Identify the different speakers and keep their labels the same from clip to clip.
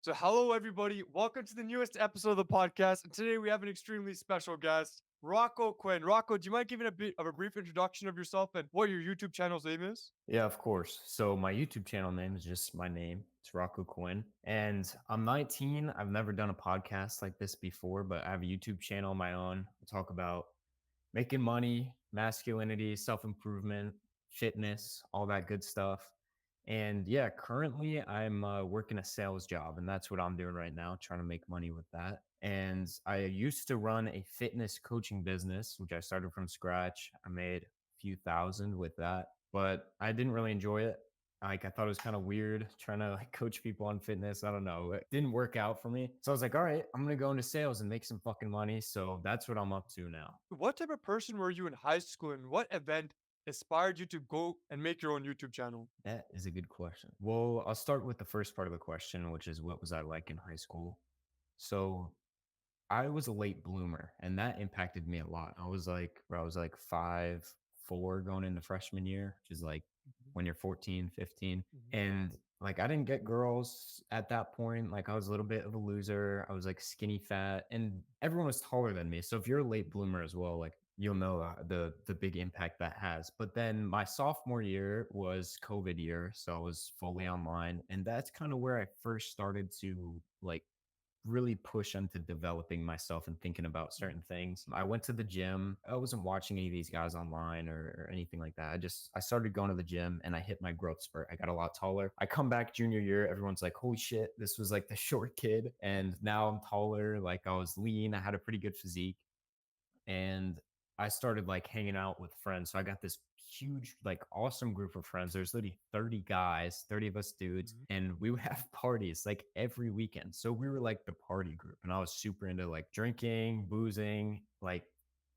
Speaker 1: So, hello, everybody. Welcome to the newest episode of the podcast. And today we have an extremely special guest, Rocco Quinn. Rocco, do you mind giving a bit of a brief introduction of yourself and what your YouTube channel's name is?
Speaker 2: Yeah, of course. So my YouTube channel name is just my name. It's Rocco Quinn. And I'm 19. I've never done a podcast like this before, but I have a YouTube channel of my own. I talk about making money, masculinity, self-improvement, fitness, all that good stuff. And yeah, currently I'm working a sales job, and that's what I'm doing right now, trying to make money with that. And I used to run a fitness coaching business, which I started from scratch. I made a few thousand with that, but I didn't really enjoy it. Like I thought it was kind of weird trying to like coach people on fitness. I don't know. It didn't work out for me. So I was like, all right, I'm gonna go into sales and make some fucking money. So that's what I'm up to now.
Speaker 1: What type of person were you in high school and what event inspired you to go and make your own YouTube channel?
Speaker 2: That is a good question. Well, I'll start with the first part of the question, which is what was I like in high school? So I was a late bloomer, and that impacted me a lot. I was like 5'4" going into freshman year, which is like
Speaker 1: Mhm,
Speaker 2: when you're 14, 15.
Speaker 1: mhm,
Speaker 2: And like I didn't get girls at that point. Like I was a little bit of a loser. I was like skinny fat, and everyone was taller than me. So if you're a late bloomer as well, like you'll know the big impact that has. But then my sophomore year was COVID year, so I was fully online, and that's kind of where I first started to like really push into developing myself and thinking about
Speaker 1: mhm,
Speaker 2: certain things. I went to the gym. I wasn't watching any of these guys online or anything like that. I started going to the gym and I hit my growth spurt. I got a lot taller. I come back junior year, everyone's like, "Holy shit, this was like the short kid." And now I'm taller, like I was lean, I had a pretty good physique, and I started like hanging out with friends. So I got this huge, like awesome group of friends. There's literally 30 guys, 30 of us dudes,
Speaker 1: mhm,
Speaker 2: and we would have parties like every weekend. So we were like the party group, and I was super into like drinking, boozing, like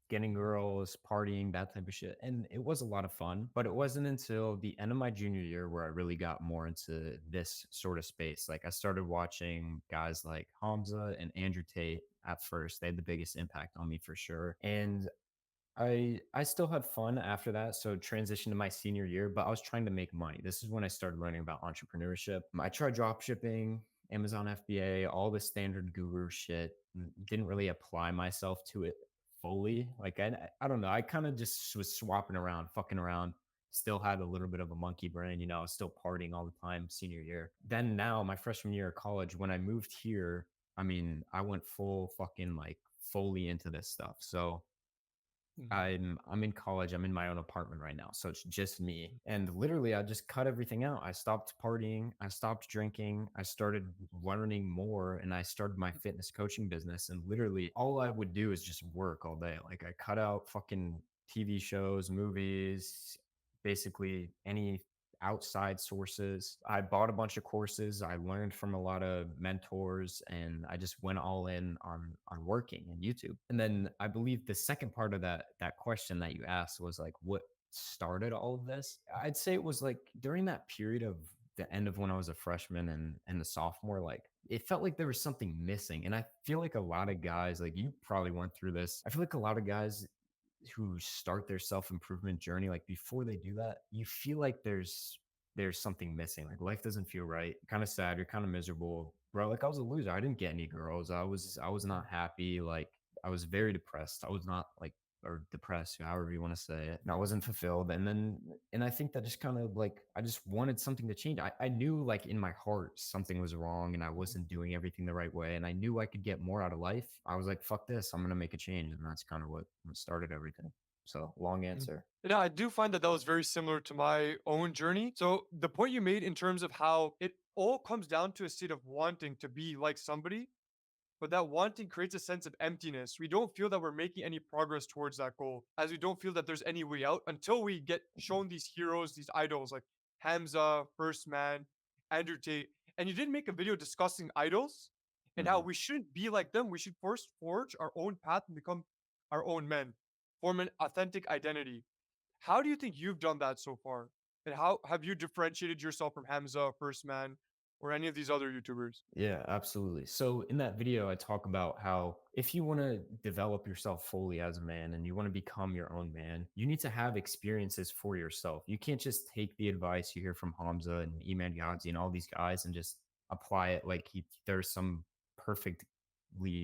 Speaker 2: getting
Speaker 1: mhm,
Speaker 2: girls, partying, that type of shit. And it was a lot of fun, but it wasn't until the end of my junior year where I really got more into this sort of space. Like I started watching guys like Hamza and Andrew Tate at first. They had the biggest impact on me for sure. And I still had fun after that, so transitioned to my senior year, but I was trying to make money. This is when I started learning about entrepreneurship. I tried drop shipping, Amazon FBA, all the standard guru shit. Didn't really apply myself to it fully. Like I don't know. I kind of just was swapping around, fucking around. Still had a little bit of a monkey brain, I was still partying all the time senior year. Then now, my freshman year of college, when I moved here, I mean, I went full fucking like fully into this stuff. So
Speaker 1: mhm,
Speaker 2: I'm in college. I'm in my own apartment right now, so it's just me. And literally, I just cut everything out. I stopped partying. I stopped drinking. I started learning more, and I started my fitness coaching business. And literally, all I would do is just work all day. Like I cut out fucking TV shows, movies, basically any outside sources. I bought a bunch of courses. I learned from a lot of mentors, and I just went all in on working and YouTube. And then I believe the second part of that question that you asked was like what started all of this? I'd say it was like during that period of the end of when I was a freshman and a sophomore, like it felt like there was something missing. And I feel like a lot of guys, like you probably went through this. I feel like a lot of guys who start their self-improvement journey, like before they do that, you feel like there's something missing. Like life doesn't feel right. Kind of sad. You're kind of miserable. Bro, like I was a loser. I didn't get any girls. I was not happy. Like I was very depressed. I was not like or depressed, however you want to say it. And I wasn't fulfilled. And I think that just kind of like I just wanted something to change. I knew like in my heart something was wrong and I wasn't doing everything the right way. And I knew I could get more out of life. I was like, fuck this, I'm gonna make a change. And that's kind of what started everything. So long
Speaker 1: mhm.
Speaker 2: answer.
Speaker 1: Yeah, I do find that that was very similar to my own journey. So, the point you made in terms of how it all comes down to a state of wanting to be like somebody, but that wanting creates a sense of emptiness. We don't feel that we're making any progress towards that goal, as we don't feel that there's any way out until we get shown these heroes, these idols like Hamza, First Man, Andrew Tate. And you did make a video discussing idols and how
Speaker 2: Mhm.
Speaker 1: we shouldn't be like them. We should first forge our own path and become our own men, form an authentic identity. How do you think you've done that so far? And how have you differentiated yourself from Hamza, First Man, or any of these other YouTubers?
Speaker 2: Yeah, absolutely. So in that video, I talk about how if you want to develop yourself fully as a man and you want to become your own man, you need to have experiences for yourself. You can't just take the advice you hear from Hamza and Iman Gadzhi and all these guys and just apply it like there's some perfectly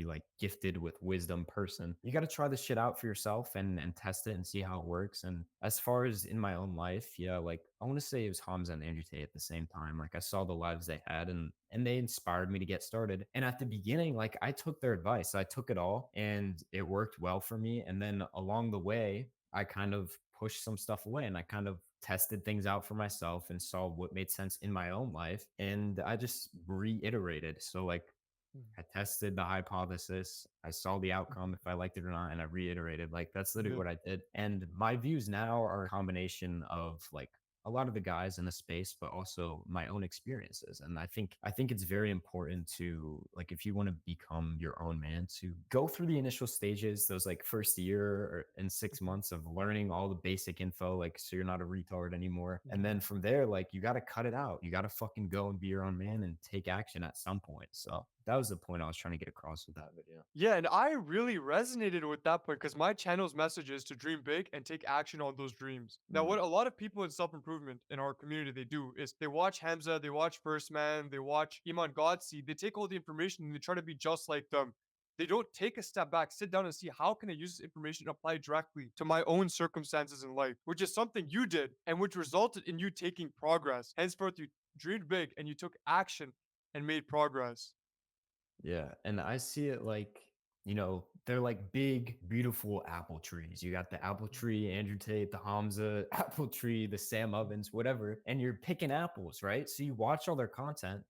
Speaker 2: like gifted with wisdom person. You got to try this shit out for yourself and test it and see how it works. And as far as in my own life, yeah, like I want to say it was Hamza and Andrew Tate at the same time. Like I saw the lives they had and they inspired me to get started. And at the beginning, like I took their advice. I took it all and it worked well for me. And then along the way, I kind of pushed some stuff away and I kind of tested things out for myself and saw what made sense in my own life. And I just reiterated. So like
Speaker 1: Mm.
Speaker 2: I tested the hypothesis. I saw the outcome if I liked it or not, and I reiterated. Like that's literally
Speaker 1: Yeah.
Speaker 2: what I did. And my views now are a combination of like a lot of the guys in the space, but also my own experiences. And I think it's very important to like if you want to become your own man, to go through the initial stages, those like first year or in six
Speaker 1: Mhm.
Speaker 2: months of learning all the basic info, like so you're not a retard anymore. And
Speaker 1: Mhm.
Speaker 2: then from there, like you got to cut it out. You got to fucking go and be your own man and take action at some point. So that was the point I was trying to get across with that video.
Speaker 1: Yeah, and I really resonated with that point because my channel's message is to dream big and take action on those dreams. Now,
Speaker 2: Mm,
Speaker 1: what a lot of people in self-improvement in our community they do is they watch Hamza, they watch First Man, they watch Iman Godsi, they take all the information and they try to be just like them. They don't take a step back, sit down and see how can I use this information and apply it directly to my own circumstances in life, which is something you did and which resulted in you taking progress. Henceforth, you dreamed big and you took action and made progress.
Speaker 2: yeah, and I see it like, they're like big, beautiful apple trees. You got the apple tree, Andrew Tate, the Hamza apple tree, the Sam Ovens, whatever, and you're picking apples, right? So you watch all their content.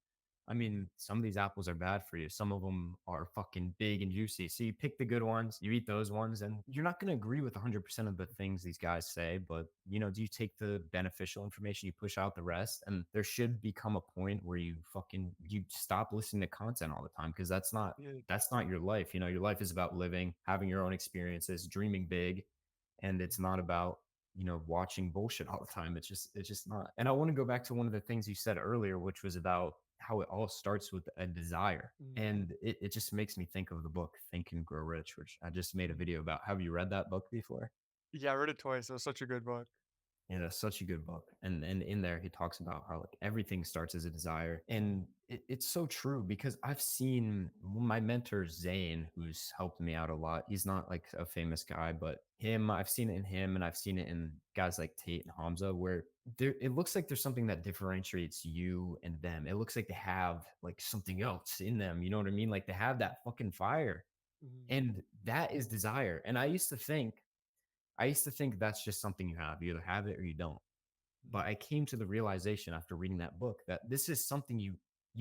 Speaker 2: I mean, some of these apples are bad for you. Some of them are fucking big and juicy. So you pick the good ones, you eat those ones, and you're not going to agree with 100% of the things these guys say. But, do you take the beneficial information, you push out the rest? And there should become a point where you stop listening to content all the time because
Speaker 1: Yeah.
Speaker 2: that's not your life. Your life is about living, having your own experiences, dreaming big, and it's not about watching bullshit all the time. It's just not. And I want to go back to one of the things you said earlier, which was about how it all starts with a desire.
Speaker 1: Mhm.
Speaker 2: And it just makes me think of the book Think and Grow Rich, which I just made a
Speaker 1: Mhm.
Speaker 2: video about. Have you read that book before?
Speaker 1: Yeah, I read it twice. It was such a good book.
Speaker 2: Yeah, that's such a good book. And in there he talks about how like everything starts as a desire.
Speaker 1: Mhm.
Speaker 2: And it's so true because I've seen my mentor Zane, who's helped me out a lot. He's not like a famous guy, but I've seen it in him and I've seen it in guys like Tate and Hamza, where it looks like there's something that differentiates you and them. It looks like they have like something else in them. You know what I mean? Like they have that fucking fire.
Speaker 1: Mhm.
Speaker 2: And that is desire. And I used to think that's just something you have. You either have it or you don't. But
Speaker 1: Mhm.
Speaker 2: I came to the realization after reading that book that this is something you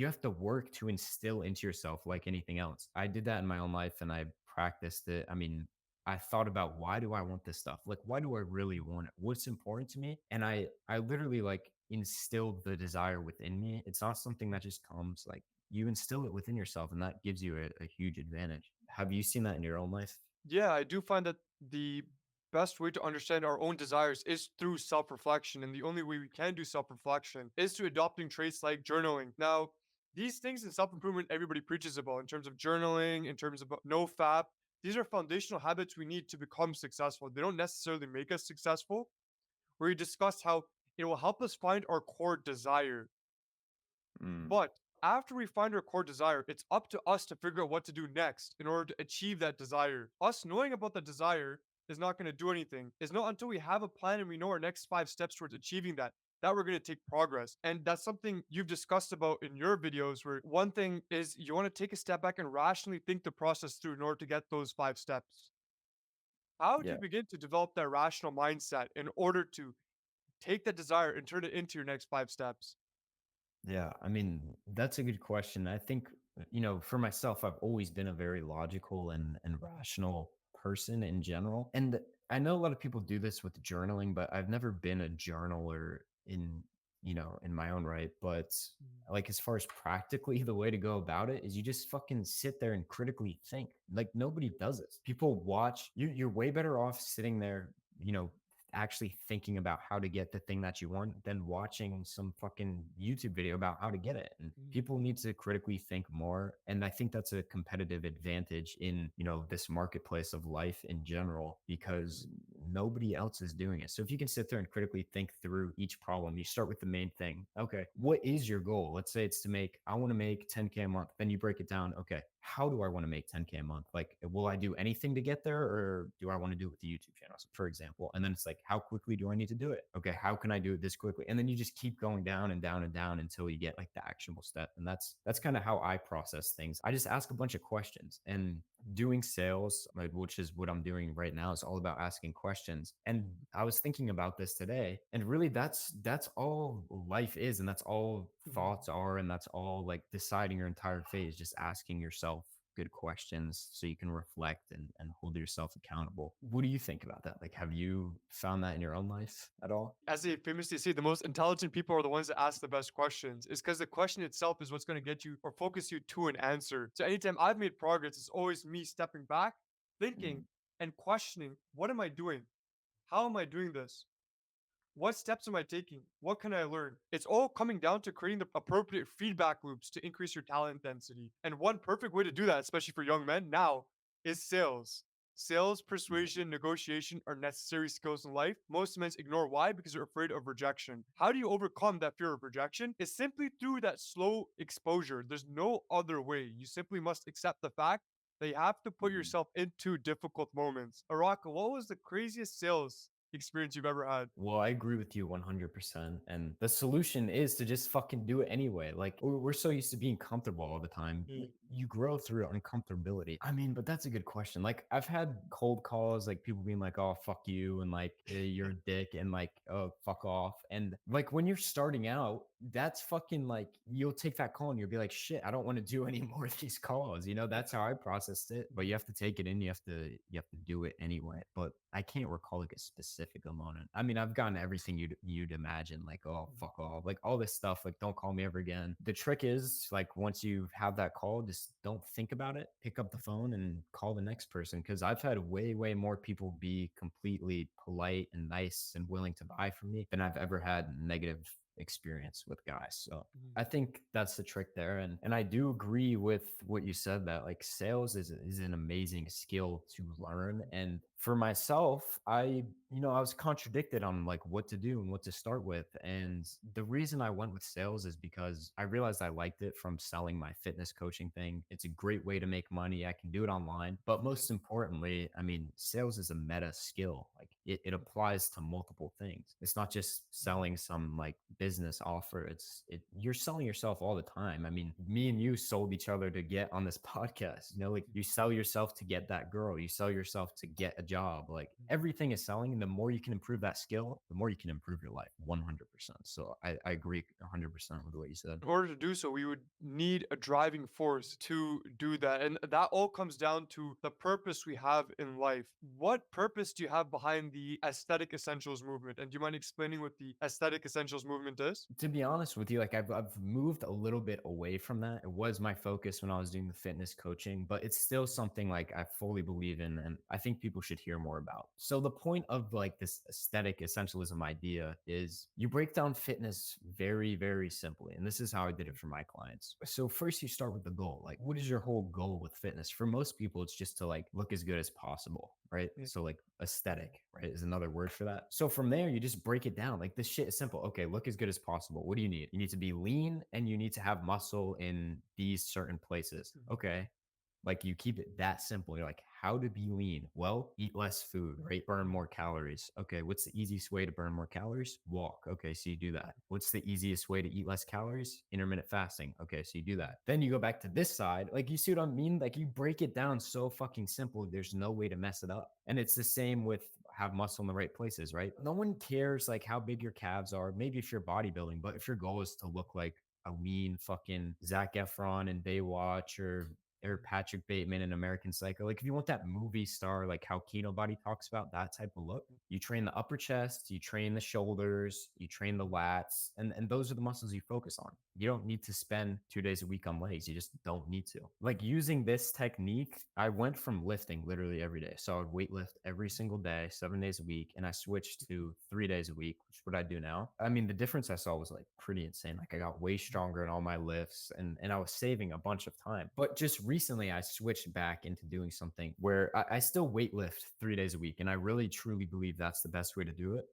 Speaker 2: have to work to instill into yourself like anything else. I did that in my own life and I practiced it. I mean, I thought about why do I want this stuff? Like why do I really want it? What's important to me? And I literally like instilled the desire within me. It's not something that just comes like you instill it within yourself and that gives you a huge advantage. Have you seen that in your own life?
Speaker 1: Yeah, I do find that the best way to understand our own desires is through self reflection. And the only way we can do self reflection is to adopting traits like journaling. Now, these things in self improvement everybody preaches about in terms of journaling, in terms of no fap. These are foundational habits we need to become successful. They don't necessarily make us successful. Where we discuss how it will help us find our core desire.
Speaker 2: Mm,
Speaker 1: But after we find our core desire, it's up to us to figure out what to do next in order to achieve that desire. Us knowing about the desire is not going to do anything. It's not until we have a plan and we know our next 5 steps towards achieving that we're going to take progress. And that's something you've discussed about in your videos where one thing is you want to take a step back and rationally think the process through in order to get those 5 steps. How do you
Speaker 2: yeah.
Speaker 1: begin to develop that rational mindset in order to take that desire and turn it into your next 5 steps?
Speaker 2: Yeah, I mean, that's a good question. I think, for myself, I've always been a very logical and rational person in general. And I know a lot of people do this with journaling, but I've never been a journaler in my own right. But like as far as practically the way to go about it is you just fucking sit there and critically think. Like nobody does this. People watch you're way better off sitting there, actually thinking about how to get the thing that you want than watching some fucking YouTube video about how to get it. And
Speaker 1: Mhm.
Speaker 2: people need to critically think more. And I think that's a competitive advantage in, this marketplace of life in general, because nobody else is doing it. So if you can sit there and critically think through each problem, you start with the main thing. Okay, what is your goal? Let's say it's to make, I want to make 10K a month. Then you break it down. Okay, how do I want to make 10K a month? Like, will I do anything to get there, or do I want to do it with the YouTube channel, for example? And then it's like, how quickly do I need to do it? Okay, how can I do it this quickly? And then you just keep going down and down and down until you get like the actionable step. And that's kind of how I process things. I just ask a bunch of questions. And doing sales, like, which is what I'm doing right now, is all about asking questions. And I was thinking about this today, and really that's all life is, and that's all
Speaker 1: Mhm.
Speaker 2: thoughts are, and that's all like deciding your entire phase, just asking yourself good questions so you can reflect and hold yourself accountable. What do you think about that? Like, have you found that in your own life at all?
Speaker 1: As they famously say, the most intelligent people are the ones that ask the best questions. It's because the question itself is what's going to get you or focus you to an answer. So anytime I've made progress, it's always me stepping back, thinking,
Speaker 2: Mhm.
Speaker 1: and questioning, what am I doing? How am I doing this? What steps am I taking? What can I learn? It's all coming down to creating the appropriate feedback loops to increase your talent density. And one perfect way to do that, especially for young men now, is sales. Sales, persuasion, negotiation are necessary skills in life. Most men ignore why because they're afraid of rejection. How do you overcome that fear of rejection? It's simply through that slow exposure. There's no other way. You simply must accept the fact that you have to put
Speaker 2: Mhm.
Speaker 1: yourself into difficult moments. Araka, what was the craziest sales experience you've ever had?
Speaker 2: Well, I agree with you 100%. And the solution is to just fucking do it anyway. Like, we're so used to being comfortable all the time. You grow through uncomfortability. I mean, but that's a good question. Like, I've had cold calls, like people being like, oh, fuck you. And like, you're a dick. And like, oh, fuck off. And like, when you're starting out, that's fucking like, you'll take that call and you'll be like, shit, I don't want to do any more of these calls. You know, that's how I processed it. But you have to take it in. You have to do it anyway. But I can't recall like a specific moment. I mean, I've gotten everything you'd imagine, like, oh, fuck off, like all this stuff, like, don't call me ever again. The trick is, like, once you have that call, just don't think about it. Pick up the phone and call the next person. Cause I've had way more people be completely polite and nice and willing to buy from me than I've ever had negative experience with guys. So
Speaker 1: Mhm.
Speaker 2: I think that's the trick there. And I do agree with what you said, that like sales is an amazing skill to learn. And for myself, I was contradicted on like what to do and what to start with. And the reason I went with sales is because I realized I liked it from selling my fitness coaching thing. It's a great way to make money. I can do it online. But most importantly, I mean, sales is a meta skill. Like, it applies to multiple things. It's not just selling some like business offer. You're selling yourself all the time. I mean, me and you sold each other to get on this podcast. You know, like, you sell yourself to get that girl, you sell yourself to get a job. Like, everything is selling. And the more you can improve that skill, the more you can improve your life 100%. So I agree 100% with what you said.
Speaker 1: In order to do so, we would need a driving force to do that. And that all comes down to the purpose we have in life. What purpose do you have behind the aesthetic essentials movement? And do you mind explaining what the aesthetic essentials movement is?
Speaker 2: To be honest with you, like, I've moved a little bit away from that. It was my focus when I was doing the fitness coaching, but it's still something like I fully believe in, and I think people should hear more about. So the point of like this aesthetic essentialism idea is you break down fitness very simply, and this is how I did it for my clients. So first you start with the goal. Like, what is your whole goal with fitness? For most people, it's just to like look as good as possible, right?
Speaker 1: Yeah.
Speaker 2: So like aesthetic, right, is another word for that. So from there, you just break it down. Like, this shit is simple. Okay, look as good as possible. What do you need? You need to be lean and you need to have muscle in these certain places.
Speaker 1: Mhm.
Speaker 2: Okay, like, you keep it that simple. You're like, how to be lean? Well, eat less food, right? Burn more calories. Okay, what's the easiest way to burn more calories? Walk. Okay, so you do that. What's the easiest way to eat less calories? Intermittent fasting. Okay, so you do that. Then you go back to this side. Like, you see what I mean? Like, you break it down so fucking simple. There's no way to mess it up. And it's the same with have muscle in the right places, right? No one cares like how big your calves are. Maybe if you're bodybuilding, but if your goal is to look like a lean fucking Zac Efron in Baywatch, or Patrick Bateman in American Psycho. Like, if you want that movie star, like how Kino Body talks about, that type of look, you train the upper chest, you train the shoulders, you train the lats, and those are the muscles you focus on. You don't need to spend 2 days a week on legs. You just don't need to. Like, using this technique, I went from lifting literally every day. So I would weight lift every single day, 7 days a week, and I switched to 3 days a week, which is what I do now. I mean, the difference I saw was like pretty insane. Like, I got way stronger in all my lifts, and I was saving a bunch of time. But just recently I switched back into doing something where I still weight lift 3 days a week. And I really truly believe that's the best way to do it.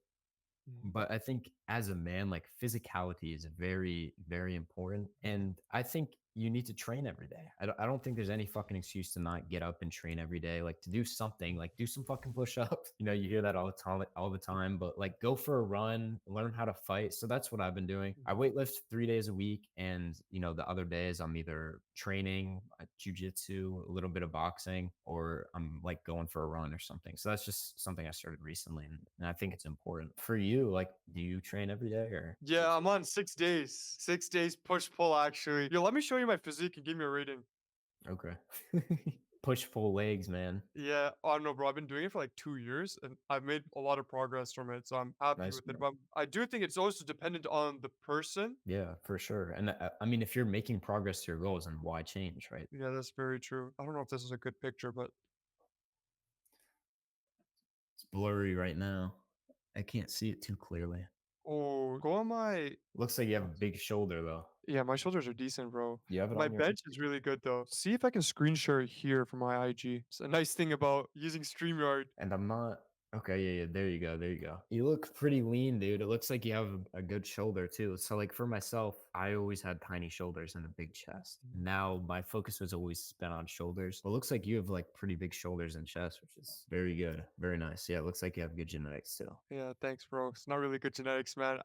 Speaker 1: Mhm.
Speaker 2: But I think as a man, like physicality is very, very important. And I think you need to train every day. I don't think there's any fucking excuse to not get up and train every day. Like to do something, like do some fucking push ups. You hear that all the time, but like go for a run, learn how to fight. So that's what I've been doing. I weight lift 3 days a week. And, the other days I'm either training jujitsu, a little bit of boxing, or I'm like going for a run or something. So that's just something I started recently. And I think it's important for you. Like, do you train every day or?
Speaker 1: Yeah, I'm on 6 days. 6 days push pull actually. Yo, let me show you my physique and give me a rating.
Speaker 2: Okay. Push pull legs, man.
Speaker 1: Yeah, oh no, bro. I've been doing it for like 2 years and I've made a lot of progress from it. So I'm happy
Speaker 2: Nice,
Speaker 1: with it.
Speaker 2: man.
Speaker 1: But I do think it's also dependent on the person.
Speaker 2: Yeah, for sure. And I mean, if you're making progress to your goals, then why change, right?
Speaker 1: Yeah, that's very true. I don't know if this is a good picture, but
Speaker 2: It's blurry right now. I can't see it too clearly.
Speaker 1: oh, go on my.
Speaker 2: Looks like you have a big shoulder though.
Speaker 1: Yeah, my shoulders are decent, bro.
Speaker 2: You have it
Speaker 1: My
Speaker 2: on your.
Speaker 1: bench is really good though. See if I can screen share it here for my IG. It's a nice thing about using StreamYard.
Speaker 2: And I'm not. Okay, yeah, yeah. There you go. There you go. You look pretty lean, dude. It looks like you have a good shoulder too. So, like for myself, I always had tiny shoulders and a big chest. Now my focus was always spent on shoulders. But it looks like you have like pretty big shoulders and chest, which is very good. Very nice. Yeah, it looks like you have good genetics too.
Speaker 1: Yeah, thanks, bro. It's not really good genetics, man.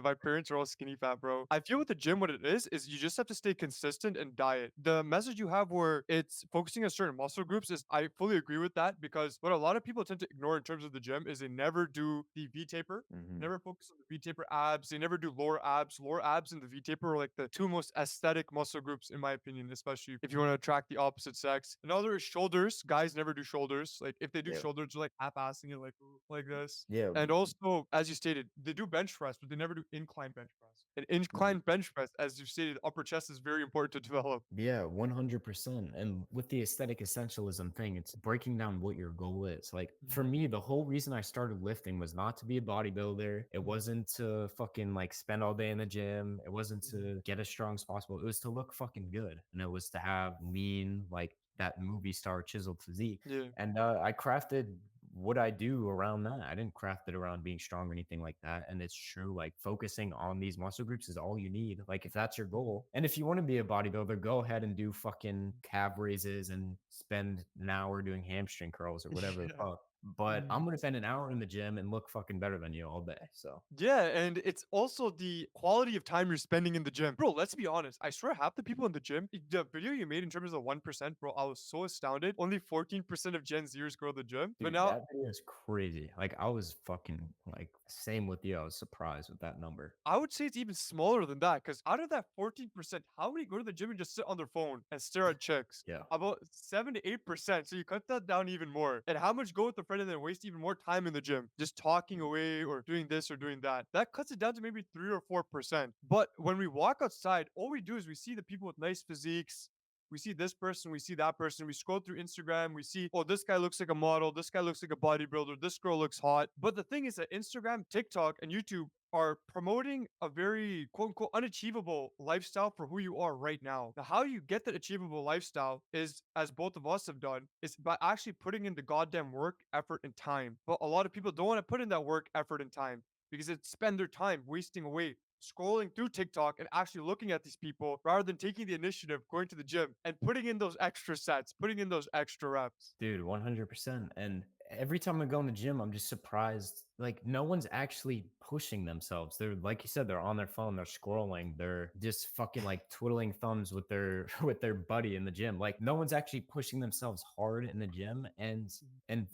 Speaker 1: My parents are all skinny fat, bro. I feel with the gym, what it is you just have to stay consistent and diet. The message you have where it's focusing on certain muscle groups is I fully agree with that because what a lot of people tend to ignore in terms of the gym is they never do the V taper.
Speaker 2: Hmm.
Speaker 1: Never focus on the V taper abs. They never do lower abs. Lower abs and the V taper are like the two most aesthetic muscle groups, in my opinion, especially if you want to attract the opposite sex. Another is shoulders. Guys never do shoulders. Like if they do
Speaker 2: Yeah.
Speaker 1: shoulders, they're like half-assing it like this.
Speaker 2: Yeah.
Speaker 1: And also, as you stated, they do bench press, but they never do incline bench press. And incline bench press, as you stated, upper chest is very important to develop.
Speaker 2: Yeah, 100%. And with the aesthetic essentialism thing, it's breaking down what your goal is. Like for
Speaker 1: Mhm,
Speaker 2: me, the whole reason I started lifting was not to be a bodybuilder. It
Speaker 1: mhm,
Speaker 2: wasn't to fucking like spend all day in the gym. It wasn't
Speaker 1: mhm.
Speaker 2: to get as strong as possible. It was to look fucking good. And it was to have lean, like that movie star chiseled physique.
Speaker 1: Yeah.
Speaker 2: And I crafted what I do around that. I didn't craft it around being strong or anything like that. And it's true, like focusing on these muscle groups is all you need. Like if that's your goal. And if you want to be a bodybuilder, go ahead and do fucking calf raises and spend an hour doing hamstring curls or whatever the
Speaker 1: Yeah.
Speaker 2: fuck. But
Speaker 1: Mhm.
Speaker 2: I'm gonna spend an hour in the gym and look fucking better than you all day. So
Speaker 1: Yeah, and it's also the quality of time you're spending in the gym. Bro, let's be honest. I swear half the people in the gym, the video you made in terms of 1%, bro, I was so astounded. Only 14% of Gen Zers go to the gym. But
Speaker 2: dude,
Speaker 1: now
Speaker 2: that video is crazy. Like I was fucking like same with you. I was surprised with that number.
Speaker 1: I would say it's even smaller than that because out of that 14%, how many go to the gym and just sit on their phone and stare at chicks?
Speaker 2: Yeah.
Speaker 1: About 7 to 8%. So you cut that down even more. And how much go with a friend and then waste even more time in the gym, just talking away or doing this or doing that? That cuts it down to maybe 3 or 4%. But when we walk outside, all we do is we see the people with nice physiques. We see this person, we see that person. We scroll through Instagram, we see, oh, this guy looks like a model, this guy looks like a bodybuilder, this girl looks hot. But the thing is that Instagram, TikTok, and YouTube are promoting a very quote unquote unachievable lifestyle for who you are right now. Now, how you get that achievable lifestyle is, as both of us have done, is by actually putting in the goddamn work, effort, and time. But a lot of people don't want to put in that work, effort, and time because it spend their time wasting away scrolling through TikTok and actually looking at these people rather than taking the initiative, going to the gym and putting in those extra sets, putting in those extra reps.
Speaker 2: Dude, 100%. And every time I go in the gym, I'm just surprised. Like, no one's actually pushing themselves. They're, like you said, they're on their phone, they're scrolling, they're just fucking like twiddling thumbs with their with their buddy in the gym. Like, no one's actually pushing themselves hard in the gym. And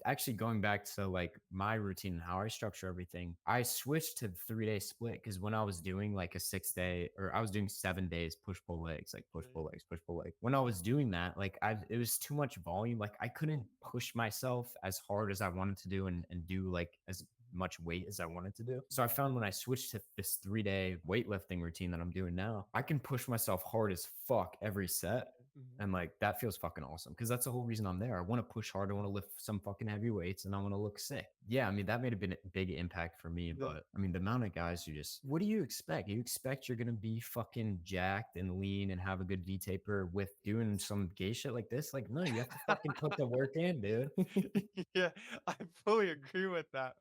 Speaker 2: actually going back to like my routine and how I structure everything, I switched to the 3 day split because when I was doing like a 6 day or I was doing 7 days push pull legs, like push pull legs, push pull leg. When I was doing that, like it was too much volume. Like I couldn't push myself as hard as I wanted to do and do like as much weight as I wanted to do. So I found when I switched to this 3 day weightlifting routine that I'm doing now, I can push myself hard as fuck every set
Speaker 1: Mhm.
Speaker 2: And like that feels fucking awesome because that's the whole reason I'm there. I want to push hard. I want to lift some fucking heavy weights and I want to look sick. Yeah, I mean, that made a big impact for me.
Speaker 1: Yeah.
Speaker 2: But I mean, the amount of guys who just, what do you expect? You expect you're going to be fucking jacked and lean and have a good V taper with doing some gay shit like this? Like, no, you have to fucking put the work in, dude.
Speaker 1: Yeah, I fully agree with that.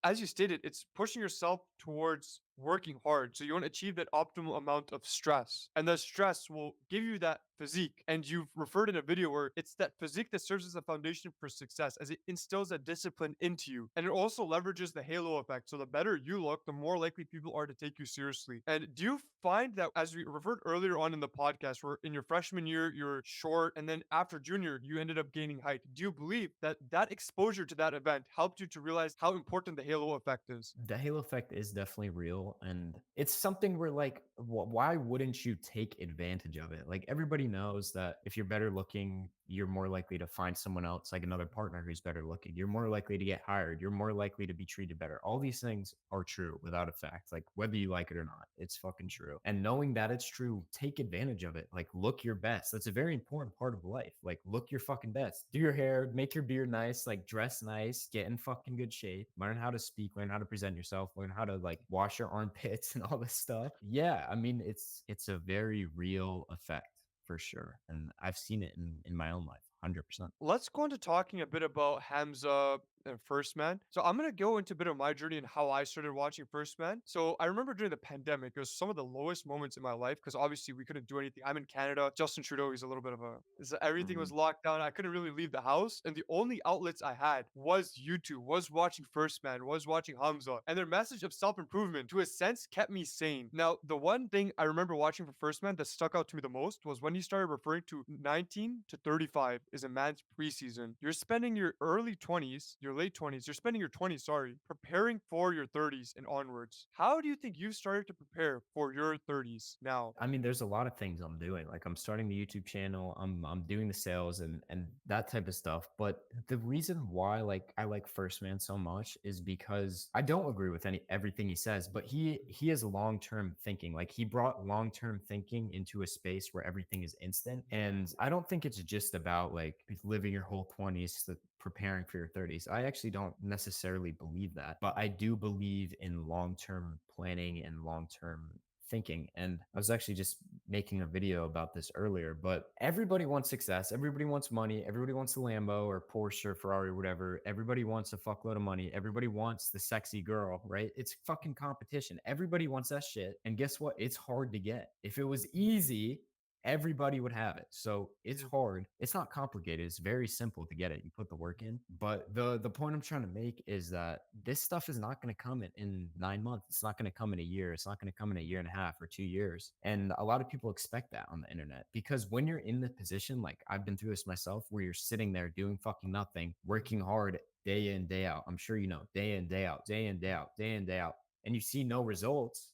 Speaker 1: As you stated, it's pushing yourself towards working hard. So you want to achieve that optimal amount of stress. And the stress will give you that physique. And you've referred in a video where it's that physique that serves as a foundation for success as it instills that discipline into you. And it also leverages the halo effect. So the better you look, the more likely people are to take you seriously. And do you find that, as we referred earlier on in the podcast, where in your freshman year, you're short, and then after junior, you ended up gaining height? Do you believe that that exposure to that event helped you to realize how important the halo effect is?
Speaker 2: The halo effect is definitely real, and it's something where like why wouldn't you take advantage of it? Like everybody knows that if you're better looking, you're more likely to find someone else, like another partner who's better looking. You're more likely to get hired. You're more likely to be treated better. All these things are true without a fact. Like whether you like it or not, it's fucking true. And knowing that it's true, take advantage of it. Like look your best. That's a very important part of life. Like look your fucking best. Do your hair, make your beard nice, like dress nice, get in fucking good shape, learn how to speak, learn how to present yourself, learn how to like wash your armpits and all this stuff. Yeah, I mean it's a very real effect for sure. And I've seen it in my own life, 100%.
Speaker 1: Let's go into talking a bit about Hamza and First Man. So I'm gonna go into a bit of my journey and how I started watching First Man. So I remember during the pandemic, it was some of the lowest moments in my life because obviously we couldn't do anything. I'm in Canada. Justin Trudeau, he's a little bit of a everything was
Speaker 2: Mhm.
Speaker 1: locked down. I couldn't really leave the house. And the only outlets I had was YouTube, was watching First Man, was watching Hamza. And their message of self-improvement, to a sense, kept me sane. Now, the one thing I remember watching for First Man that stuck out to me the most was when he started referring to 19 to 35 is a man's preseason. You're spending your early 20s, your late 20s, you're spending your 20s, sorry, preparing for your 30s and onwards. How do you think you've started to prepare for your 30s now?
Speaker 2: I mean, there's a lot of things I'm doing. Like I'm starting the YouTube channel, I'm doing the sales and that type of stuff. But the reason why like I like First Man so much is because I don't agree with everything he says, but he has long-term thinking. Like he brought long-term thinking into a space where everything is instant. And I don't think it's just about like living your whole 20s to preparing for your 30s. I actually don't necessarily believe that, but I do believe in long-term planning and long-term thinking. And I was actually just making a video about this earlier, but everybody wants success. Everybody wants money. Everybody wants a Lambo or Porsche or Ferrari or whatever. Everybody wants a fuckload of money. Everybody wants the sexy girl, right? It's fucking competition. Everybody wants that shit. And guess what? It's hard to get. If it was easy, everybody would have it. So it's
Speaker 1: Mhm,
Speaker 2: hard. It's not complicated. It's very simple to get it. You put the work in. But the point I'm trying to make is that this stuff is not going to come in 9 months. It's not going to come in a year. It's not going to come in a year and a half or 2 years. And a lot of people expect that on the internet because when you're in the position, like I've been through this myself, where you're sitting there doing fucking nothing, working hard day in, day out. I'm sure you know, day in, day out, day in, day out, day in, day out, and you see no results.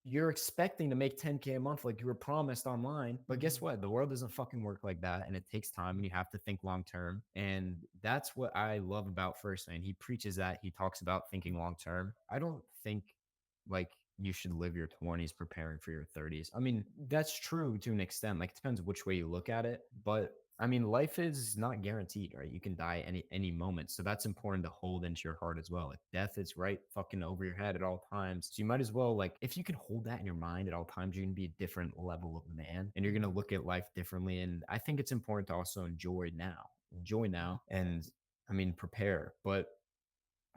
Speaker 2: You're expecting to make 10K a month like you were promised online. But guess
Speaker 1: mhm,
Speaker 2: what? The world doesn't fucking work like that. And it takes time and you have to think long term. And that's what I love about First Man. He preaches that. He talks about thinking long term. I don't think like you should live your 20s preparing for your 30s. I mean, that's true to an extent. Like it depends which way you look at it. But I mean, life is not guaranteed, right? You can die any moment. So that's important to hold into your heart as well. Like death is right fucking over your head at all times. So you might as well like if you can hold that in your mind at all times, you're gonna be a different level of man and you're gonna
Speaker 1: mhm,
Speaker 2: look at life differently. And I think it's important to also enjoy now. Enjoy
Speaker 1: mhm,
Speaker 2: now and I mean prepare. But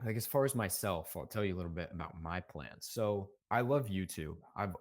Speaker 2: like as far as myself, I'll tell you a little bit about my plans. So I love YouTube.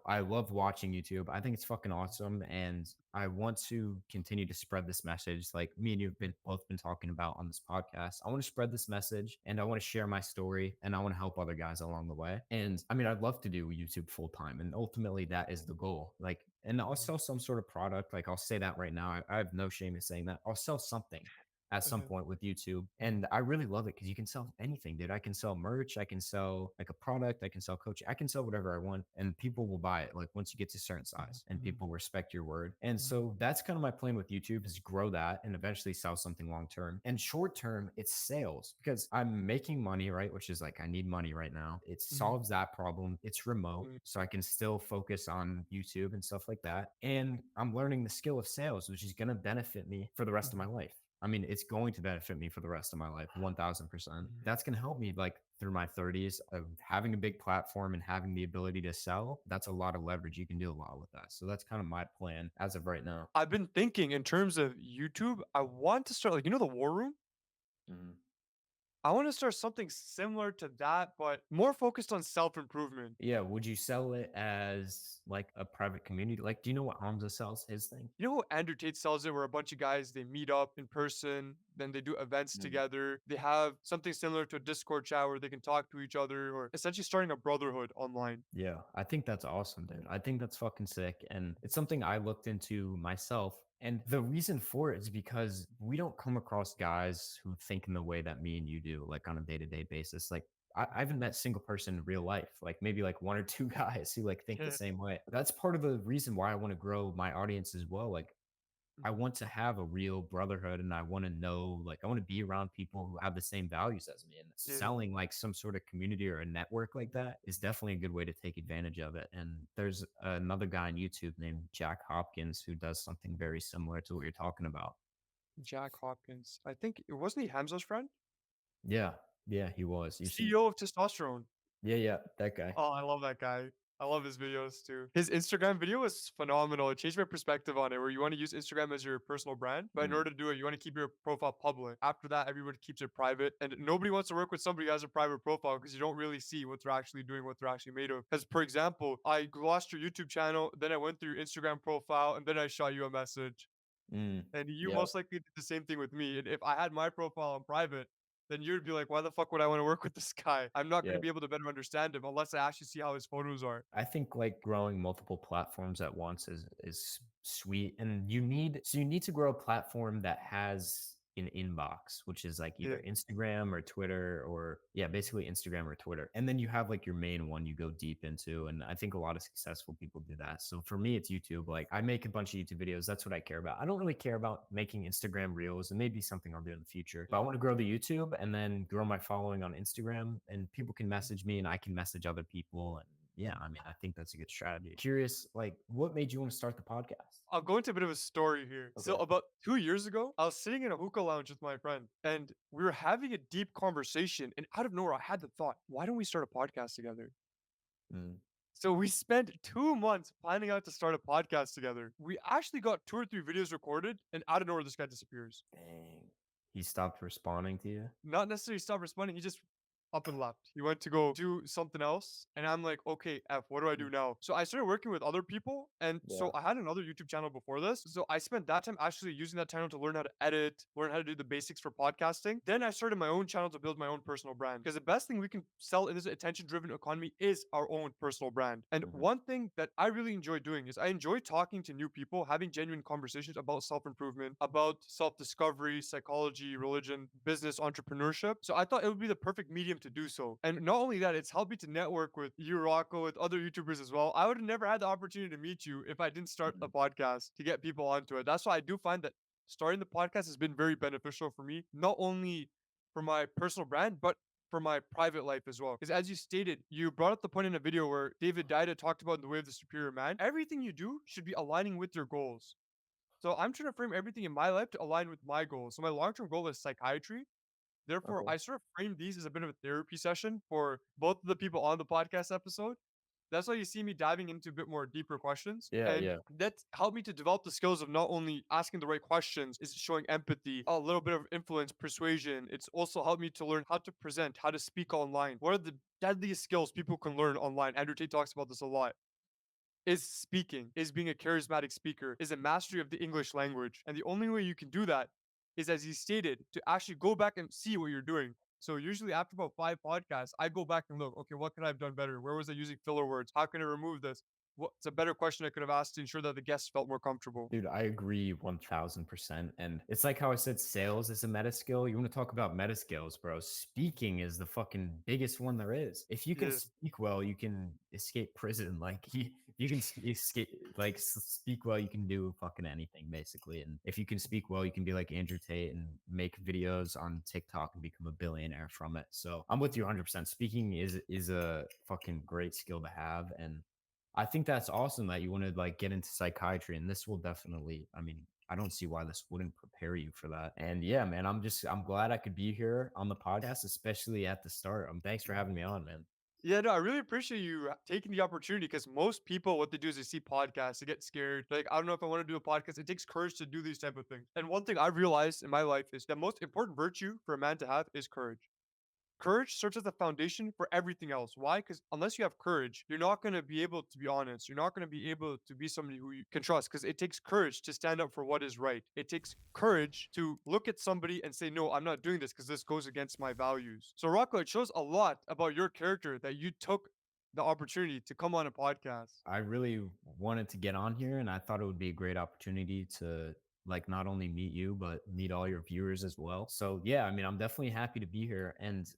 Speaker 2: I love watching YouTube. I think it's fucking awesome, and I want to continue to spread this message. Like me and you've been both been talking about on this podcast. I want to spread this message, and I want to share my story, and I want to help other guys along the way. And I mean, I'd love to do YouTube full time, and ultimately that is the goal. Like, and I'll
Speaker 1: mhm.
Speaker 2: sell some sort of product. Like I'll say that right now. I have no shame in saying that. I'll sell something at some
Speaker 1: Mhm,
Speaker 2: point with YouTube. And I really love it because you can sell anything, dude. I can sell merch, I can sell like a product, I can sell coaching, I can sell whatever I want, and people will buy it. Like once you get to a certain size and people respect your word. And so that's kind of my plan with YouTube is grow that and eventually sell something long term. And short term, it's sales because I'm making money, right? Which is like I need money right now. It
Speaker 1: mhm,
Speaker 2: solves that problem. It's remote,
Speaker 1: mhm,
Speaker 2: so I can still focus on YouTube and stuff like that. And I'm learning the skill of sales, which is going to benefit me for the rest of my
Speaker 1: mhm,
Speaker 2: life. I mean, it's going to benefit me for the rest of my life, 1000%.
Speaker 1: mhm.
Speaker 2: That's going to help me like through my 30s of having a big platform and having the ability to sell. That's a lot of leverage. You can do a lot with that. So that's kind of my plan as of right now.
Speaker 1: I've been thinking in terms of YouTube, I want to start like, the War Room?
Speaker 2: Mhm.
Speaker 1: I want to start something similar to that, but more focused on self-improvement.
Speaker 2: Yeah. Would you sell it as like a private community? Like, do you know what Hamza sells his thing?
Speaker 1: You know how Andrew Tate sells it, where a bunch of guys they meet up in person, then they do events
Speaker 2: Mm.
Speaker 1: together. They have something similar to a Discord chat where they can talk to each other, or essentially starting a brotherhood online.
Speaker 2: Yeah, I think that's awesome, dude. I think that's fucking sick. And it's something I looked into myself. And the reason for it is because we don't come across guys who think in the way that me and you do, like on a day-to-day basis. Like I haven't met a single person in real life, like maybe like one or two guys who like think the
Speaker 1: Yeah.
Speaker 2: same way. That's part of the reason why I want to grow my audience as well. Like I
Speaker 1: Mhm.
Speaker 2: want to have a real brotherhood and I want to know, like, I want to be around people who have the same values as me. And
Speaker 1: Yeah.
Speaker 2: selling like some sort of community or a network like that is definitely a good way to take advantage of it. And there's another guy on YouTube named Jack Hopkins who does something very similar to what you're talking about.
Speaker 1: Jack Hopkins. I think it wasn't he Hamza's friend?
Speaker 2: Yeah. Yeah, he was. You should,
Speaker 1: CEO of Testosterone.
Speaker 2: yeah, yeah, that guy.
Speaker 1: Oh, I love that guy. I love his videos too. His Instagram video was phenomenal. It changed my perspective on it, where you want to use Instagram as your personal brand, but in
Speaker 2: Mm,
Speaker 1: order to do it, you want to keep your profile public. After that, everybody keeps it private, and nobody wants to work with somebody who has a private profile because you don't really see what they're actually doing, what they're actually made of. Because, for example, I lost your YouTube channel, then I went through your Instagram profile, and then I shot you a message. And you
Speaker 2: yeah.
Speaker 1: most likely did the same thing with me. And if I had my profile on private, then you'd be like, why the fuck would I want to work with this guy? I'm not going to
Speaker 2: Yeah.
Speaker 1: be able to better understand him unless I actually see how his photos are.
Speaker 2: I think like growing multiple platforms at once is sweet. And you need to grow a platform that has an inbox, which is like
Speaker 1: Yeah.
Speaker 2: either Instagram or Twitter or yeah, basically Instagram or Twitter. And then you have like your main one you go deep into. And I think a lot of successful people do that. So for me, it's YouTube. Like I make a bunch of YouTube videos. That's what I care about. I don't really care about making Instagram reels and maybe something I'll do in the future. But I want to grow the YouTube and then grow my following on Instagram and people can message me and I can message other people. And yeah, I mean, I think that's a good strategy. Curious, like, what made you want to start the podcast?
Speaker 1: I'll go into a bit of a story here. So
Speaker 2: Okay.
Speaker 1: about 2 years ago, I was sitting in a hookah lounge with my friend, and we were having a deep conversation. And out of nowhere, I had the thought, why don't we start a podcast together?
Speaker 2: Mm,
Speaker 1: So we spent 2 months planning out to start a podcast together. We actually got 2 or 3 videos recorded, and out of nowhere, this guy disappears.
Speaker 2: dang. He stopped responding to you?
Speaker 1: Not necessarily stopped responding, he just up and left. He went to go do something else, and I'm like, "Okay, F, what do I do
Speaker 2: Mm,
Speaker 1: now?" So I started working with other people, and so
Speaker 2: yeah.
Speaker 1: I had another YouTube channel before this, so I spent that time actually using that channel to learn how to edit, learn how to do the basics for podcasting. Then I started my own channel to build my own personal brand, because the best thing we can sell in this attention-driven economy is our own personal brand. And
Speaker 2: Mhm,
Speaker 1: one thing that I really enjoy doing is I enjoy talking to new people, having genuine conversations about self-improvement, about self-discovery, psychology, religion, business, entrepreneurship. So I thought it would be the perfect medium to do so. And not only that, it's helped me to network with you, Rocco, with other YouTubers as well. I would have never had the opportunity to meet you if I didn't start the
Speaker 2: mhm,
Speaker 1: podcast to get people onto it. That's why I do find that starting the podcast has been very beneficial for me, not only for my personal brand, but for my private life as well. Because as you stated, you brought up the point in a video where David Dida talked about in the way of the superior man. Everything you do should be aligning with your goals. So I'm trying to frame everything in my life to align with my goals. So my long-term goal is psychiatry. Therefore,
Speaker 2: okay.
Speaker 1: I sort of frame these as a bit of a therapy session for both of the people on the podcast episode. That's why you see me diving into a bit more deeper questions.
Speaker 2: Yeah,
Speaker 1: And
Speaker 2: yeah.
Speaker 1: that helped me to develop the skills of not only asking the right questions, is showing empathy, a little bit of influence, persuasion. It's also helped me to learn how to present, how to speak online. What are the deadliest skills people can learn online? Andrew Tate talks about this a lot. Is speaking, is being a charismatic speaker, is a mastery of the English language. And the only way you can do that is, as he stated, to actually go back and see what you're doing. So usually after about 5 podcasts, I go back and look, okay, what could I have done better? Where was I using filler words? How can I remove this? what's a better question I could have asked to ensure that the guests felt more comfortable?
Speaker 2: Dude, I agree 1000%. And it's like how I said sales is a meta skill. You want to talk about meta skills, bro? Speaking is the fucking biggest one there is. If you can
Speaker 1: Yeah.
Speaker 2: speak well, you can escape prison. Like you can escape, like speak well, you can do fucking anything basically. And if you can speak well, you can be like Andrew Tate and make videos on TikTok and become a billionaire from it. So I'm with you 100%. Speaking is a fucking great skill to have. And I think that's awesome that you want to like get into psychiatry, and this will definitely, I mean, I don't see why this wouldn't prepare you for that. And yeah, man, I'm glad I could be here on the podcast, especially at the start. Thanks for having me on, man.
Speaker 1: Yeah, no, I really appreciate you taking the opportunity because most people, what they do is they see podcasts, they get scared. Like, I don't know if I want to do a podcast. It takes courage to do these type of things. And one thing I've realized in my life is the most important virtue for a man to have is courage. Courage serves as the foundation for everything else. Why? Because unless you have courage, you're not going to be able to be honest. You're not going to be able to be somebody who you can trust because it takes courage to stand up for what is right. It takes courage to look at somebody and say, no, I'm not doing this because this goes against my values. So, Rocco, it shows a lot about your character that you took the opportunity to come on a podcast.
Speaker 2: I really wanted to get on here, and I thought it would be a great opportunity to like not only meet you but meet all your viewers as well. So yeah, I mean, I'm definitely happy to be here. And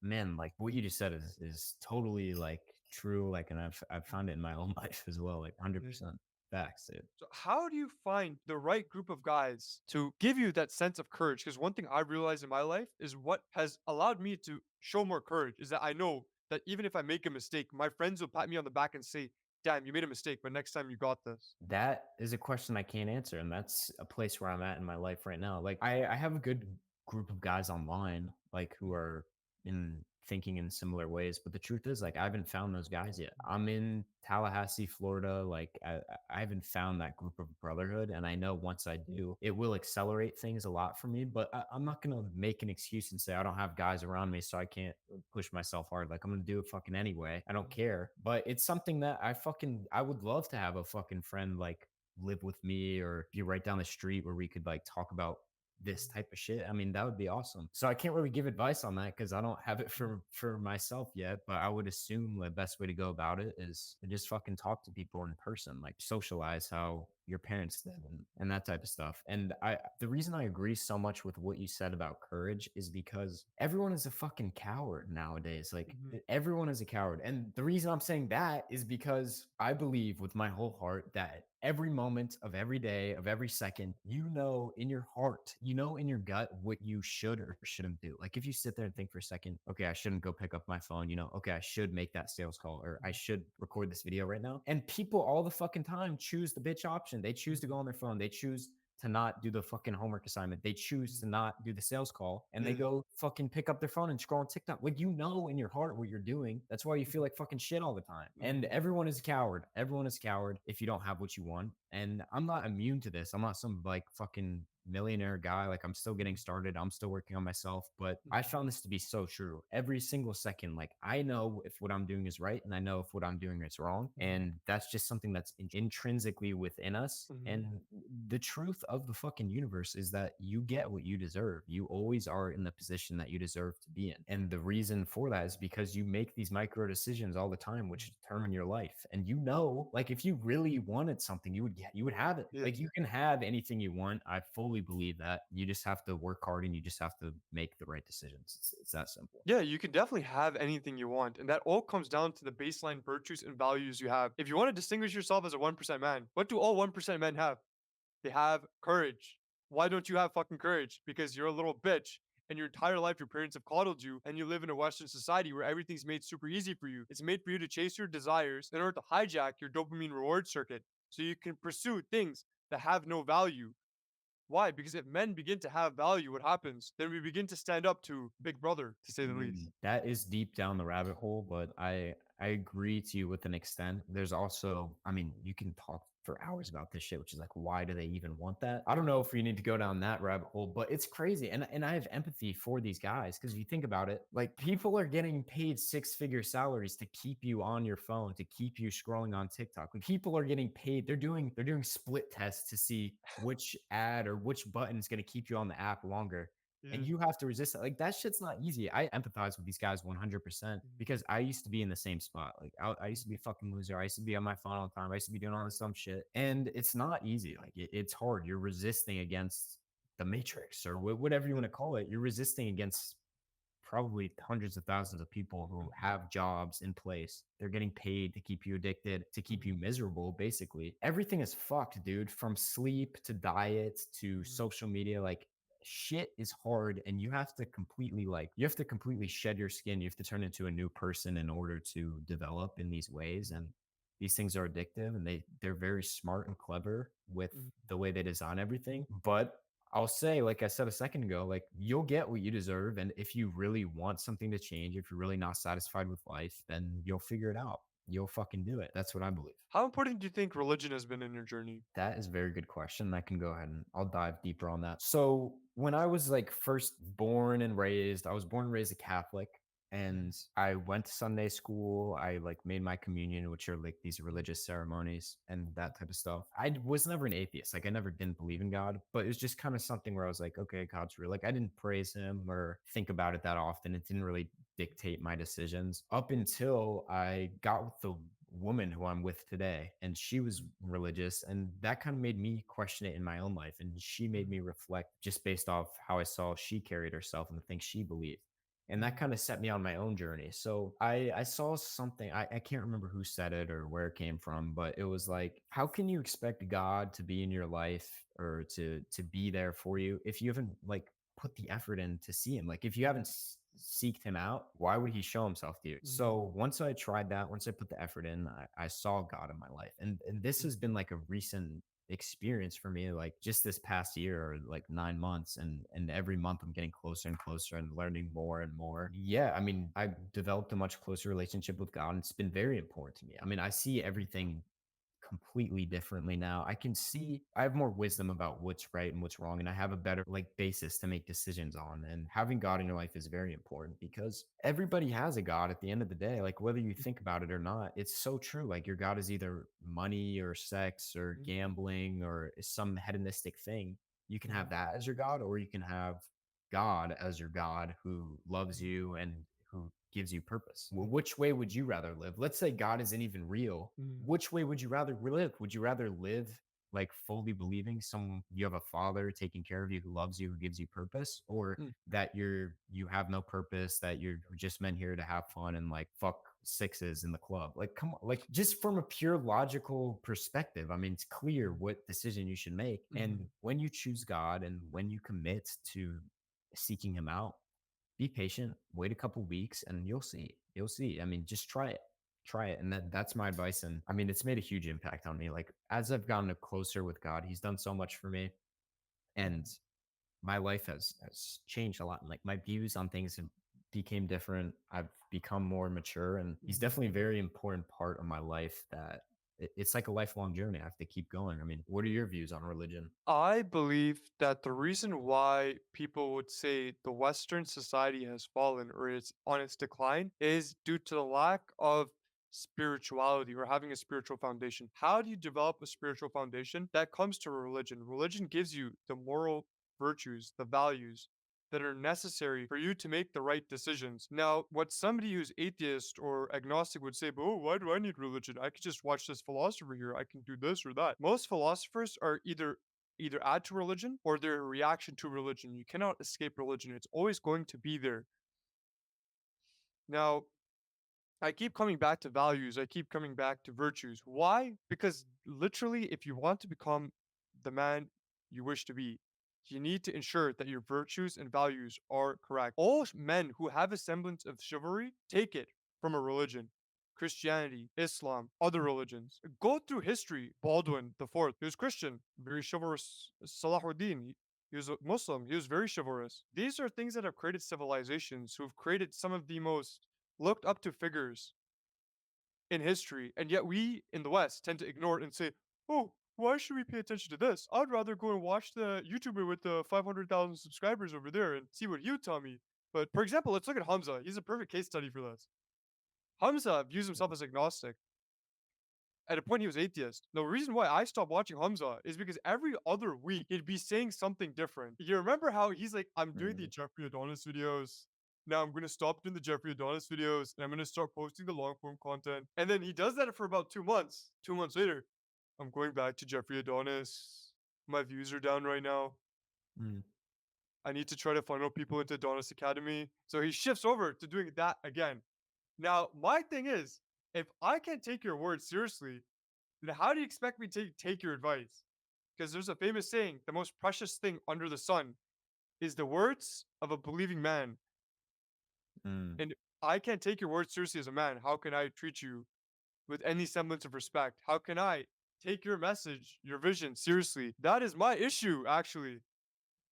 Speaker 2: man, like what you just said is totally like true. Like, and I've found it in my own life as well. Like
Speaker 1: Yeah.
Speaker 2: 100% facts, dude.
Speaker 1: So, how do you find the right group of guys to give you that sense of courage? Because one thing I've realized in my life is what has allowed me to show more courage is that I know that even if I make a mistake, my friends will pat me on the back and say, damn, you made a mistake, but next time you got this.
Speaker 2: That is a question I can't answer, and that's a place where I'm at in my life right now. Like I have a good group of guys online, like who are in thinking in similar ways. But the truth is, like, I haven't found those guys yet. I'm in Tallahassee, Florida. Like I haven't found that group of brotherhood. And I know once I do, it will accelerate things a lot for me. But I'm not gonna make an excuse and say I don't have guys around me, so I can't push myself hard. Like I'm gonna do it fucking anyway. I don't care. But it's something that I would love to have a fucking friend like live with me or be right down the street where we could like talk about this type of shit. I mean, that would be awesome. So I can't really give advice on that because I don't have it for myself yet. But I would assume the best way to go about it is to just fucking talk to people in person, like socialize how your parents did and that type of stuff. And the reason I agree so much with what you said about courage is because everyone is a fucking coward nowadays. Like
Speaker 1: Mhm.
Speaker 2: everyone is a coward. And the reason I'm saying that is because I believe with my whole heart that every moment of every day, of every second, you know, in your heart, you know, in your gut, what you should or shouldn't do. Like if you sit there and think for a second, okay, I shouldn't go pick up my phone, you know, okay, I should make that sales call or I should record this video right now. And people all the fucking time choose the bitch option. They choose to go on their phone. They choose to not do the fucking homework assignment. They choose to not do the sales call and they
Speaker 1: Yeah.
Speaker 2: go fucking pick up their phone and scroll on TikTok. Like, you know, in your heart what you're doing. That's why you feel like fucking shit all the time. And
Speaker 1: Mhm.
Speaker 2: everyone is a coward. Everyone is a coward if you don't have what you want. And I'm not immune to this. I'm not some like fucking millionaire guy. Like I'm still getting started. I'm still working on myself. But I found this to be so true. Every single second, like I know if what I'm doing is right and I know if what I'm doing is wrong. And that's just something that's intrinsically within us.
Speaker 1: Mhm.
Speaker 2: And the truth of the fucking universe is that you get what you deserve. You always are in the position that you deserve to be in. And the reason for that is because you make these micro decisions all the time, which determine your life. And you know, like if you really wanted something, you would have it.
Speaker 1: Yeah.
Speaker 2: Like you can have anything you want. I fully believe that. You just have to work hard and you just have to make the right decisions. It's that simple.
Speaker 1: Yeah, you can definitely have anything you want. And that all comes down to the baseline virtues and values you have. If you want to distinguish yourself as a 1% man, what do all 1% men have? They have courage. Why don't you have fucking courage? Because you're a little bitch. And your entire life, your parents have coddled you, and you live in a Western society where everything's made super easy for you. It's made for you to chase your desires in order to hijack your dopamine reward circuit so you can pursue things that have no value. Why? Because if men begin to have value, what happens? Then we begin to stand up to Big Brother, to say the least.
Speaker 2: That is deep down the rabbit hole, but I agree to you with an extent. There's also, I mean, you can talk for hours about this shit, which is like, why do they even want that? I don't know if we need to go down that rabbit hole, but it's crazy. And I have empathy for these guys because if you think about it, like people are getting paid six-figure salaries to keep you on your phone, to keep you scrolling on TikTok. Like people are getting paid. They're doing split tests to see which ad or which button is going to keep you on the app longer. and
Speaker 1: Yeah.
Speaker 2: you have to resist it. Like that shit's not easy. I empathize with these guys 100%
Speaker 1: Mhm.
Speaker 2: because I used to be in the same spot. Like I used to be a fucking loser. I used to be on my phone all the time. I used to be doing all this dumb shit, and it's not easy. Like it's hard. You're resisting against the matrix or whatever you want
Speaker 1: Yeah.
Speaker 2: to call it. You're resisting against probably hundreds of thousands of people who
Speaker 1: Mhm.
Speaker 2: have jobs in place. They're getting paid to keep you addicted, to keep you
Speaker 1: Mhm.
Speaker 2: miserable, basically. Everything is fucked, dude, from sleep to diet to
Speaker 1: Mhm.
Speaker 2: social media. Like, shit is hard and you have to completely shed your skin. You have to turn into a new person in order to develop in these ways. And these things are addictive and they're very smart and clever with
Speaker 1: Mhm.
Speaker 2: the way they design everything. But I'll say, like I said a second ago, like you'll get what you deserve. And if you really want something to change, if you're really not satisfied with life, then you'll figure it out. You'll fucking do it. That's what I believe.
Speaker 1: How important do you think religion has been in your journey?
Speaker 2: That is a very good question. I can go ahead and I'll dive deeper on that. So, when I was like first born and raised, I was born and raised a Catholic
Speaker 1: Mhm.
Speaker 2: and I went to Sunday school. I like made my communion, which are like these
Speaker 1: Mhm.
Speaker 2: religious ceremonies and that type of stuff. I was never an atheist. Like, I never didn't believe in God, but it was just kind of something where I was like, okay, God's real. Like, I didn't praise him or think about it that often. It didn't really dictate my decisions up until I got with the woman who I'm with today, and she was
Speaker 1: Mhm.
Speaker 2: religious, and that kind of made me question it in my own life. And she made
Speaker 1: Mhm.
Speaker 2: me reflect just based off how I saw she carried herself and the things she believed. And that
Speaker 1: Mhm.
Speaker 2: kind of set me on my own journey. So I saw something, I can't remember who said it or where it came from, but it was like, how can you expect God to be in your life or to be there for you if you haven't like put the effort in to see him? Like if you haven't seeked him out, why would he show himself to you?
Speaker 1: Mhm.
Speaker 2: So once I tried that, once I put the effort in, I saw God in my life. And this
Speaker 1: Mhm.
Speaker 2: has been like a recent experience for me, like just this past year or like 9 months. And every month I'm getting closer and closer and learning more and more. Yeah, I mean, I've developed a much closer relationship with God, and it's been very important to me. I mean, I see everything completely differently now. I can see I have more wisdom about what's right and what's wrong, and I have a better like basis to make decisions on. And having God in your life is very important because everybody has a God at the end of the day. Like whether you think about it or not, it's so true. Like your God is either money or sex or
Speaker 1: Mhm.
Speaker 2: gambling or some hedonistic thing. You can have
Speaker 1: Mhm.
Speaker 2: that as your God, or you can have God as your God who loves
Speaker 1: Mhm.
Speaker 2: you and who gives you purpose. Well,
Speaker 1: Mhm.
Speaker 2: which way would you rather live? Let's say God isn't even real.
Speaker 1: Mhm.
Speaker 2: Which way would you rather live? Would you rather live like fully believing some you have a father taking care of you who loves you, who gives you purpose, or
Speaker 1: Mhm.
Speaker 2: that you have no purpose, that you're just meant here to have fun and like fuck sixes in the club? Like, come on, like just from a pure logical perspective, I mean, it's clear
Speaker 1: Mhm.
Speaker 2: what decision you should make.
Speaker 1: Mhm.
Speaker 2: And when you choose God and when you commit to seeking him out, be patient, wait a couple weeks, and you'll see. You'll see. I mean, just try it. Try it. And that's my advice. And I mean, it's made a huge impact on me. Like as I've gotten closer with God, he's done so much for me. And
Speaker 1: Mhm.
Speaker 2: my life has changed a lot. Like my views on things have became different. I've become more mature. And he's
Speaker 1: Mhm.
Speaker 2: definitely a very important part of my life that it's like a lifelong journey. I have to keep going. I mean, what are your views on religion?
Speaker 1: I believe that the reason why people would say the Western society has fallen or is on its decline is due to the lack of spirituality or having a spiritual foundation. How do you develop a spiritual foundation? That comes to religion. Religion gives you the moral virtues, the values that are necessary for you to make the right decisions. Now, what somebody who's atheist or agnostic would say, but oh, why do I need religion? I could just watch this philosopher here. I can do this or that. Most philosophers are either add to religion or they're a reaction to religion. You cannot escape religion. It's always going to be there. Now, I keep coming back to values. I keep coming back to virtues. Why? Because literally, if you want to become the man you wish to be, you need to ensure that your virtues and values are correct. All men who have a semblance of chivalry take it from a religion. Christianity, Islam, other religions. Go through history. Baldwin the Fourth, he was Christian, very chivalrous. Salahuddin, he was a Muslim, he was very chivalrous. These are things that have created civilizations who have created some of the most looked up to figures in history, and yet we in the West tend to ignore it and say, "Oh, why should we pay attention to this? I'd rather go and watch the YouTuber with the 500,000 subscribers over there and see what you tell me." But for example, let's look at Hamza. He's a perfect case study for this. Hamza views himself as agnostic, At a point, he was atheist. The reason why I stopped watching Hamza is because every other week he'd be saying something different. You remember how he's like, I'm doing the
Speaker 2: Mm,
Speaker 1: Jeffrey Adonis videos. Now I'm gonna stop doing the Jeffrey Adonis videos and I'm gonna start posting the long form content. And then he does that for about 2 months. 2 months later, I'm going back to Jeffrey Adonis. My views are down right now.
Speaker 2: mm,
Speaker 1: I need to try to funnel people into Adonis Academy. So he shifts over to doing that again. Now, my thing is, if I can't take your word seriously, then how do you expect me to take your advice? Because there's a famous saying, the most precious thing under the sun is the words of a believing man.
Speaker 2: mm.
Speaker 1: And I can't take your words seriously as a man. How can I treat you with any semblance of respect? How can I take your message, your vision seriously? That is my issue, actually.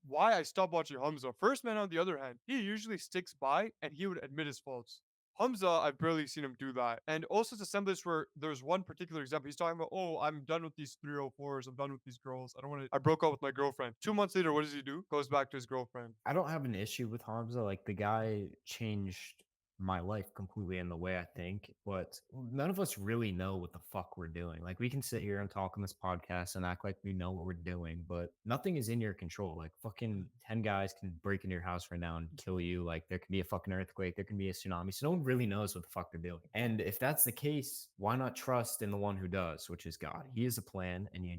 Speaker 1: Why I stopped watching Hamza. First Man, on the other hand, he usually sticks by and he would admit his faults. Hamza, I've barely seen him do that. And also it's a semblance where there's one particular example. He's talking about, oh, I'm done with these 304s. I'm done with these girls. I don't want to. I broke up with my girlfriend. 2 months later, what does he do? Goes back to his girlfriend.
Speaker 2: I don't have an issue with Hamza. Like the guy changed my life completely in the way I think, but none of us really know what the fuck we're doing. Like we can sit here and talk on this podcast and act like we know what we're doing, but nothing is in your control. Like fucking 10 guys can break into your house right now and kill you. Like there can be a fucking earthquake, there can be a tsunami. So no one really knows what the fuck they're doing. And if that's the case, why not trust in the one who does, which is God? He is a plan and you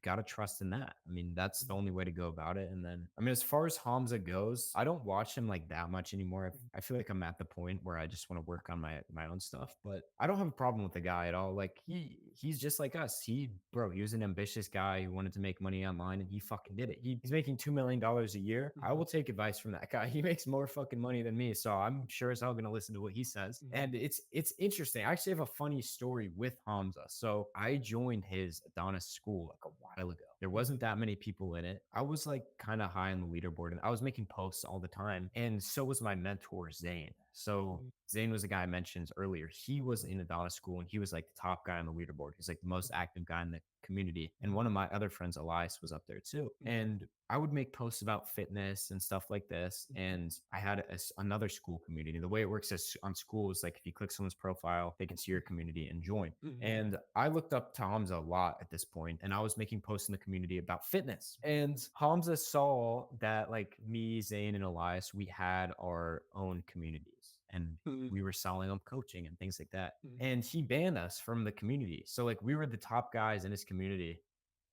Speaker 2: gotta trust in that. I mean, that's the only way to go about it. And then I mean, as far as Hamza goes, I don't watch him like that much anymore. I feel like I'm at the point where I just want to work on my own stuff. But I don't have a problem with the guy at all. Like he's just like us. He was an ambitious guy who wanted to make money online and he fucking did it. He's making $2 million a year. I will take advice from that guy. He makes more fucking money than me. So I'm sure as hell gonna listen to what he says. And it's interesting. I actually have a funny story with Hamza. So I joined his Adonis school like a while ago. There wasn't that many people in it. I was like kind of high on the leaderboard and I was making posts all the time. And so was my mentor, Zane. So Zane was the guy I mentioned earlier. He was in Adonis school and he was like the top guy on the leaderboard. He's like the most active guy in the community. And one of my other friends, Elias, was up there too. And I would make posts about fitness and stuff like this. And I had another school community. The way it works is on schools, like if you click someone's profile, they can see your community and join. And I looked up to Hamza a lot at this point, and I was making posts in the community about fitness. And Hamza saw that, like me, Zane, and Elias, we had our own communities, and we were selling them coaching and things like that. And he banned us from the community. So like we were the top guys in his community,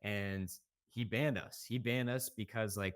Speaker 2: and he banned us. He banned us because like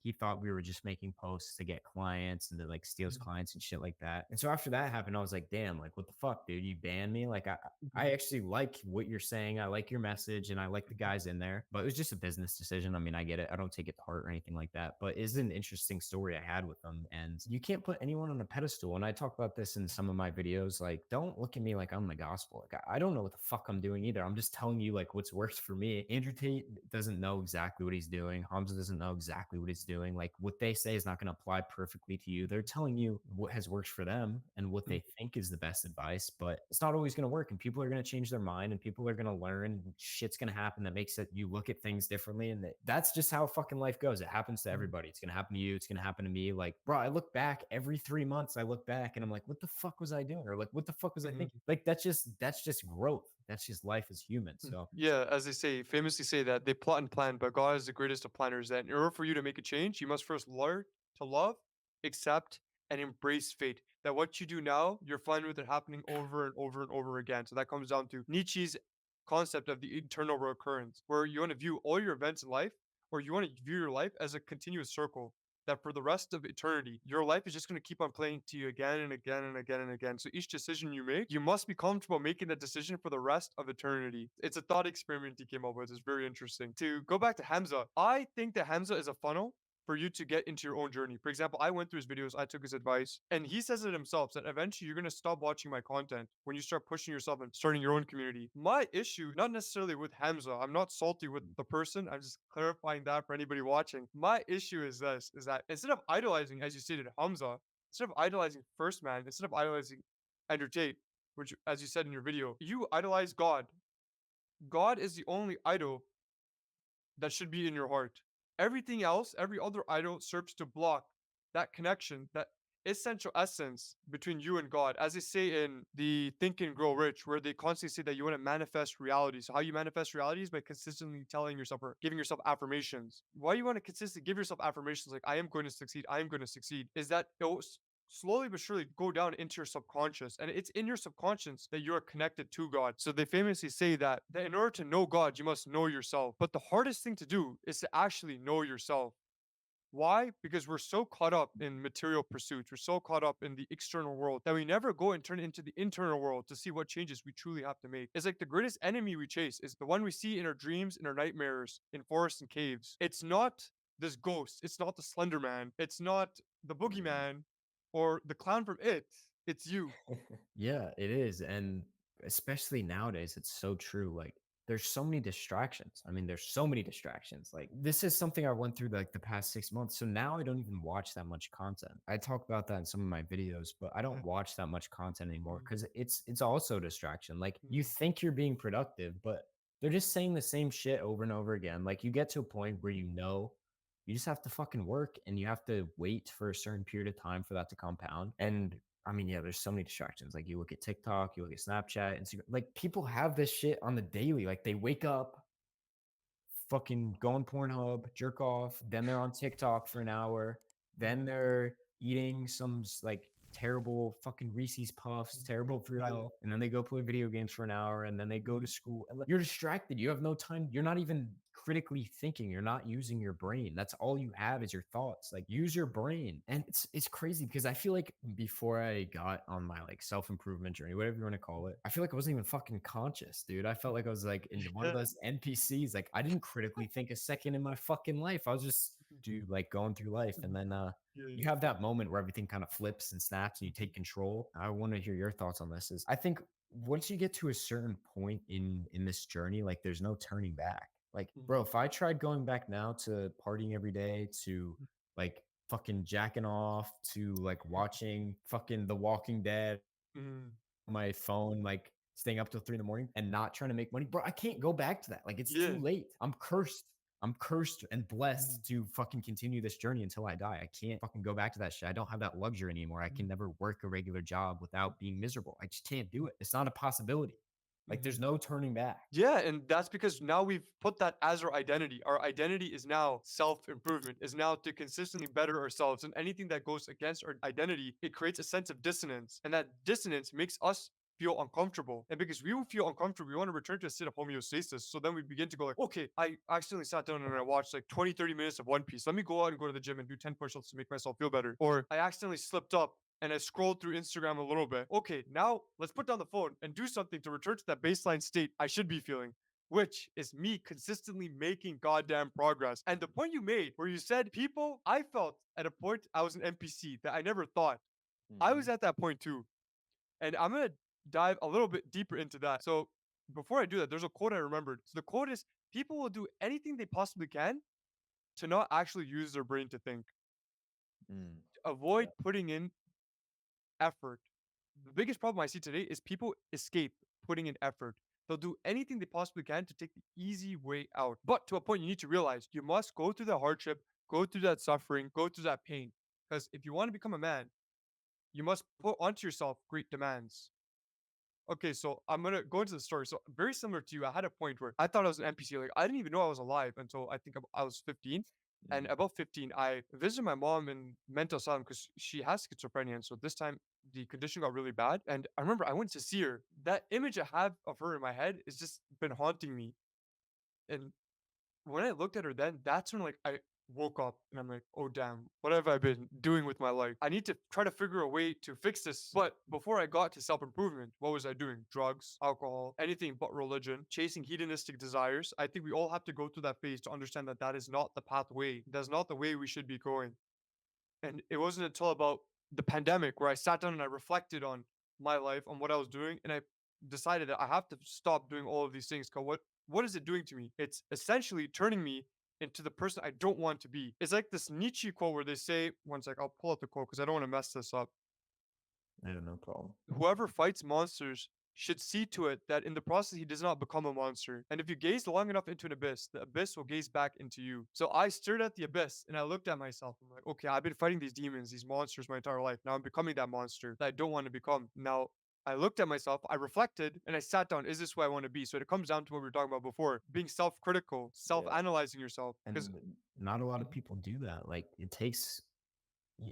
Speaker 2: he thought we were just making posts to get clients and to like steal his clients and shit like that. And so after that happened, I was like, damn, like what the fuck, dude? You banned me? Like I actually like what you're saying. I like your message and I like the guys in there, but it was just a business decision. I mean, I get it. I don't take it to heart or anything like that, but it's an interesting story I had with them. And you can't put anyone on a pedestal. And I talk about this in some of my videos. Like, don't look at me like I'm the gospel. Like, I don't know what the fuck I'm doing either. I'm just telling you like what's worked for me. Andrew Tate doesn't know exactly what he's doing. Hamza doesn't know exactly what he's doing. Like what they say is not going to apply perfectly to you. They're telling you what has worked for them and what they think is the best advice, but it's not always going to work. And people are going to change their mind and people are going to learn. And shit's going to happen that makes it you look at things differently. And that's just how fucking life goes. It happens to everybody. It's going to happen to you. It's going to happen to me. Like, bro, I look back every 3 months. I look back and I'm like, what the fuck was I doing? Or like, what the fuck was I thinking? Like, that's just growth. That's just life as humans. So
Speaker 1: Yeah, as they say, famously say that they plot and plan, but God is the greatest of planners. That in order for you to make a change, you must first learn to love, accept, and embrace fate. That what you do now, you're fine with it happening over and over and over again. So that comes down to Nietzsche's concept of the eternal recurrence, where you want to view all your events in life, or you want to view your life as a continuous circle. That for the rest of eternity, your life is just going to keep on playing to you again and again and again and again. So each decision you make, you must be comfortable making that decision for the rest of eternity. It's a thought experiment he came up with. It's very interesting. To go back to Hamza, I think that Hamza is a funnel for you to get into your own journey. For example, I went through his videos, I took his advice, and he says it himself that eventually you're going to stop watching my content when you start pushing yourself and starting your own community. My issue, not necessarily with Hamza, I'm not salty with the person, I'm just clarifying that for anybody watching. My issue is this, is that instead of idolizing, as you stated, Hamza, instead of idolizing First Man, instead of idolizing Andrew Tate, which, as you said in your video, you idolize God. God is the only idol that should be in your heart. Everything else, every other idol serves to block that connection, that essential essence between you and God, as they say in the Think and Grow Rich, where they constantly say that you want to manifest reality. So how you manifest reality is by consistently telling yourself or giving yourself affirmations. Why you want to consistently give yourself affirmations like I am going to succeed, I am going to succeed, is that it will slowly but surely go down into your subconscious, and it's in your subconscious that you're connected to God. So they famously say that in order to know God, you must know yourself. But the hardest thing to do is to actually know yourself. Why? Because we're so caught up in material pursuits. We're so caught up in the external world that we never go and turn into the internal world to see what changes we truly have to make. It's like the greatest enemy we chase is the one we see in our dreams, in our nightmares, in forests and caves. It's not this ghost. It's not the Slender Man. It's not the
Speaker 2: Mhm.
Speaker 1: boogeyman or the clown from It. It's you.
Speaker 2: Yeah, it is. And especially nowadays, it's so true. Like, there's so many distractions. I mean, there's so many distractions. Like, this is something I went through like the past 6 months. So now I don't even watch that much content. I talk about that in some of my videos, but I don't
Speaker 1: Mm,
Speaker 2: watch that much content anymore
Speaker 1: mm,
Speaker 2: because it's also a distraction. Like, you
Speaker 1: mm,
Speaker 2: think you're being productive, but they're just saying the same shit over and over again. Like, you get to a point where you just have to fucking work and you have to wait for a certain period of time for that to compound. And I mean, yeah, there's so many distractions. Like you look at TikTok, you look at Snapchat, Instagram. Like people have this shit on the daily. Like they wake up, fucking go on Pornhub, jerk off, then they're on TikTok for an hour, then
Speaker 1: mm,
Speaker 2: they're eating some like terrible fucking Reese's Puffs,
Speaker 1: mm.
Speaker 2: terrible
Speaker 1: Yeah.
Speaker 2: cereal, and then they go play video games for an hour, and then they go to
Speaker 1: Mhm,
Speaker 2: school. And like, you're distracted. You have no time. You're not even critically thinking. You're not using your brain. That's all you have is your thoughts. Like use your brain. And it's crazy because I feel like before I got on my like self-improvement journey, whatever you want to call it, I feel like I wasn't even fucking conscious, dude. I felt like I was like in one of
Speaker 1: yeah.
Speaker 2: those NPCs. Like I didn't critically think a second in my fucking life. I was just dude like going through life. And
Speaker 1: Mhm.
Speaker 2: then
Speaker 1: Yeah.
Speaker 2: you have that moment where everything kind of flips and snaps and you
Speaker 1: Mhm,
Speaker 2: take control. I want to hear your thoughts on this. Is I think once you get to a certain point in this journey, like there's no turning back. Like,
Speaker 1: mhm,
Speaker 2: bro, if I tried going back now to partying every day, to like fucking jacking off, to like watching fucking The Walking Dead
Speaker 1: mhm.
Speaker 2: on my phone, like staying up till 3 in the morning and not trying to make money, bro, I can't go back to that. Like, it's too
Speaker 1: Yeah.
Speaker 2: late. I'm cursed. I'm cursed and
Speaker 1: Mhm,
Speaker 2: blessed to fucking continue this journey until I die. I can't fucking go back to that shit. I don't have that luxury anymore. I can
Speaker 1: mhm,
Speaker 2: never work a regular job without being miserable. I just can't do it. It's not a possibility. Like,
Speaker 1: mhm.
Speaker 2: there's no turning back.
Speaker 1: Yeah, and that's because now we've put that as our identity. Our identity is now self-improvement, is now to consistently better ourselves. And anything that goes against our identity, it creates a sense of dissonance. And that dissonance makes us feel uncomfortable. And because we will feel uncomfortable, we want to return to a state of homeostasis. So then we begin to go like, okay, I accidentally sat down and I watched like 20, 30 minutes of One Piece. Let me go out and go to the gym and do 10 push-ups to make myself feel better. Or I accidentally slipped up and I scrolled through Instagram a little bit. Okay, now let's put down the phone and do something to return to that baseline state I should be feeling, which is me consistently making goddamn progress. And the point you made where you said people, I felt at a point I was an NPC that I never thought. I was
Speaker 2: Mhm.
Speaker 1: at that point too. And I'm going to dive a little bit deeper into that. So before I do that, there's a quote I remembered. So the quote is people will do anything they possibly can to not actually use their brain to think.
Speaker 2: Mm.
Speaker 1: Avoid
Speaker 2: Yeah.
Speaker 1: putting in effort. The biggest problem I see today is people escape putting in effort. They'll do anything they possibly can to take the easy way out. But to a point, you need to realize you must go through the hardship, go through that suffering, go through that pain. Because if you want to become a man, you must put onto yourself great demands. Okay, so I'm gonna go into the story. So very similar to you, I had a point where I thought I was an NPC. Like I didn't even know I was alive until I think I was 15. And
Speaker 2: Mm.
Speaker 1: about 15, I visited my mom in mental asylum because she has schizophrenia. And so this time the condition got really bad. And I remember I went to see her. That image I have of her in my head has just been haunting me. And when I looked at her then, that's when like I woke up and I'm like, oh damn, what have I been doing with my life? I need to try to figure a way to fix this. But before I got to self-improvement, what was I doing? Drugs, alcohol, anything but religion, chasing hedonistic desires. I think we all have to go through that phase to understand that that is not the pathway. That's not the way we should be going. And it wasn't until about the pandemic where I sat down and I reflected on my life, on what I was doing, and I decided that I have to stop doing all of these things. Cause what is it doing to me? It's essentially turning me into the person I don't want to be. It's like this Nietzsche quote where they say, one sec, I'll pull up the quote because I don't want to mess this up.
Speaker 2: I don't know, problem.
Speaker 1: Whoever fights monsters should see to it that in the process he does not become a monster. And if you gaze long enough into an abyss, the abyss will gaze back into you. So I stared at the abyss and I looked at myself. I'm like, okay, I've been fighting these demons, these monsters my entire life. Now I'm becoming that monster that I don't want to become. Now I looked at myself, I reflected, and I sat down. Is this who I want to be? So it comes down to what we were talking about before, being self critical, self
Speaker 2: Yeah.
Speaker 1: analyzing yourself. Because
Speaker 2: And not a lot of people do that. Like it takes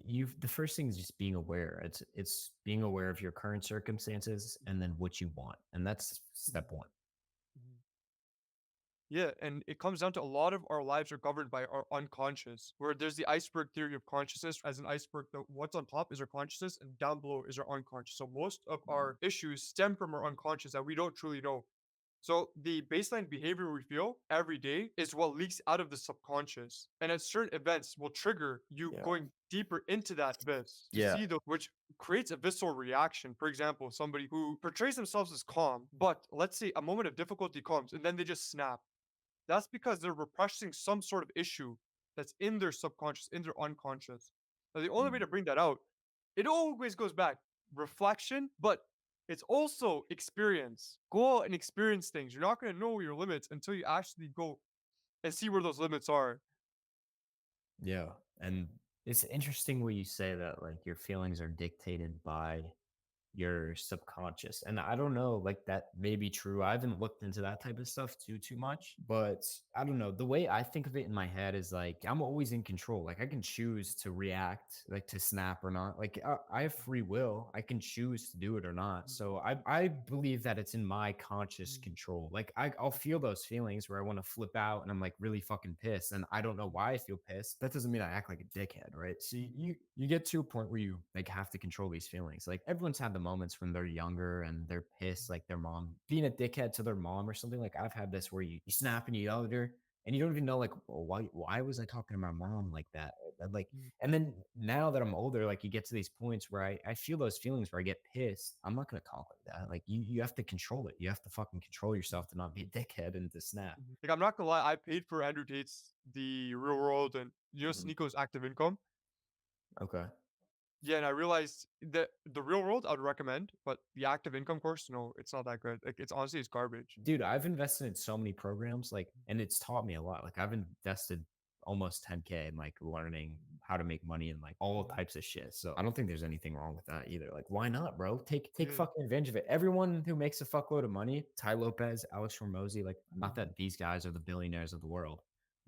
Speaker 2: you've the first thing is just being aware. It's being aware of your current circumstances and then what you want. And that's step one.
Speaker 1: yeah, and it comes down to a lot of our lives are governed by our unconscious, where there's the iceberg theory of consciousness. As an iceberg, the what's on top is our consciousness, and down below is our unconscious. So most of our issues stem from our unconscious that we don't truly know. So the baseline behavior we feel every day is what leaks out of the subconscious. And at certain events will trigger you
Speaker 2: Yeah.
Speaker 1: going deeper into that abyss to
Speaker 2: Yeah.
Speaker 1: see the which creates a visceral reaction. For example, somebody who portrays themselves as calm, but let's say a moment of difficulty comes and then they just snap. That's because they're repressing some sort of issue that's in their subconscious, in their unconscious. Now, the only way to
Speaker 2: Mm.
Speaker 1: bring that out, it always goes back reflection, but it's also experience. Go out and experience things. You're not going to know your limits until you actually go and see where those limits are.
Speaker 2: Yeah. And it's interesting when you say that like your feelings are dictated by your subconscious. And I don't know, like that may be true. I haven't looked into that type of stuff too much, but I don't know. The way I think of it in my head is like I'm always in control. Like I can choose to react, like to snap or not. Like I have free will. I can choose to do it or not. So I believe that it's in my conscious control. Like I'll feel those feelings where I want to flip out and I'm like really fucking pissed, and I don't know why I feel pissed. That doesn't mean I act like a dickhead, right? So you get to a point where you like have to control these feelings. Like everyone's had the moments when they're younger and they're pissed, like their mom being a dickhead to their mom or something. Like I've had this where you snap and you yell at her and you don't even know like, well, why was I talking to my mom like that? Like, and then now that I'm older, like you get to these points where I feel those feelings where I get pissed. I'm not gonna talk like that. Like you have to control it. You have to fucking control yourself to not be a dickhead and to snap.
Speaker 1: Like, I'm not going to lie, I paid for Andrew Tate's The Real World and,
Speaker 2: Mhm.
Speaker 1: Sneako's Active Income.
Speaker 2: Okay.
Speaker 1: Yeah, and I realized that the real world I would recommend, but the active income course, no, it's not that good. Like it's honestly it's garbage.
Speaker 2: Dude, I've invested in so many programs, like, and it's taught me a lot. Like, I've invested almost 10K in like learning how to make money and like all
Speaker 1: Mhm.
Speaker 2: types of shit. So I don't think there's anything wrong with that either. Like, why not, bro? Take
Speaker 1: Yeah.
Speaker 2: fucking advantage of it. Everyone who makes a fuckload of money, Ty Lopez, Alex Hormozy, like, not that these guys are the billionaires of the world,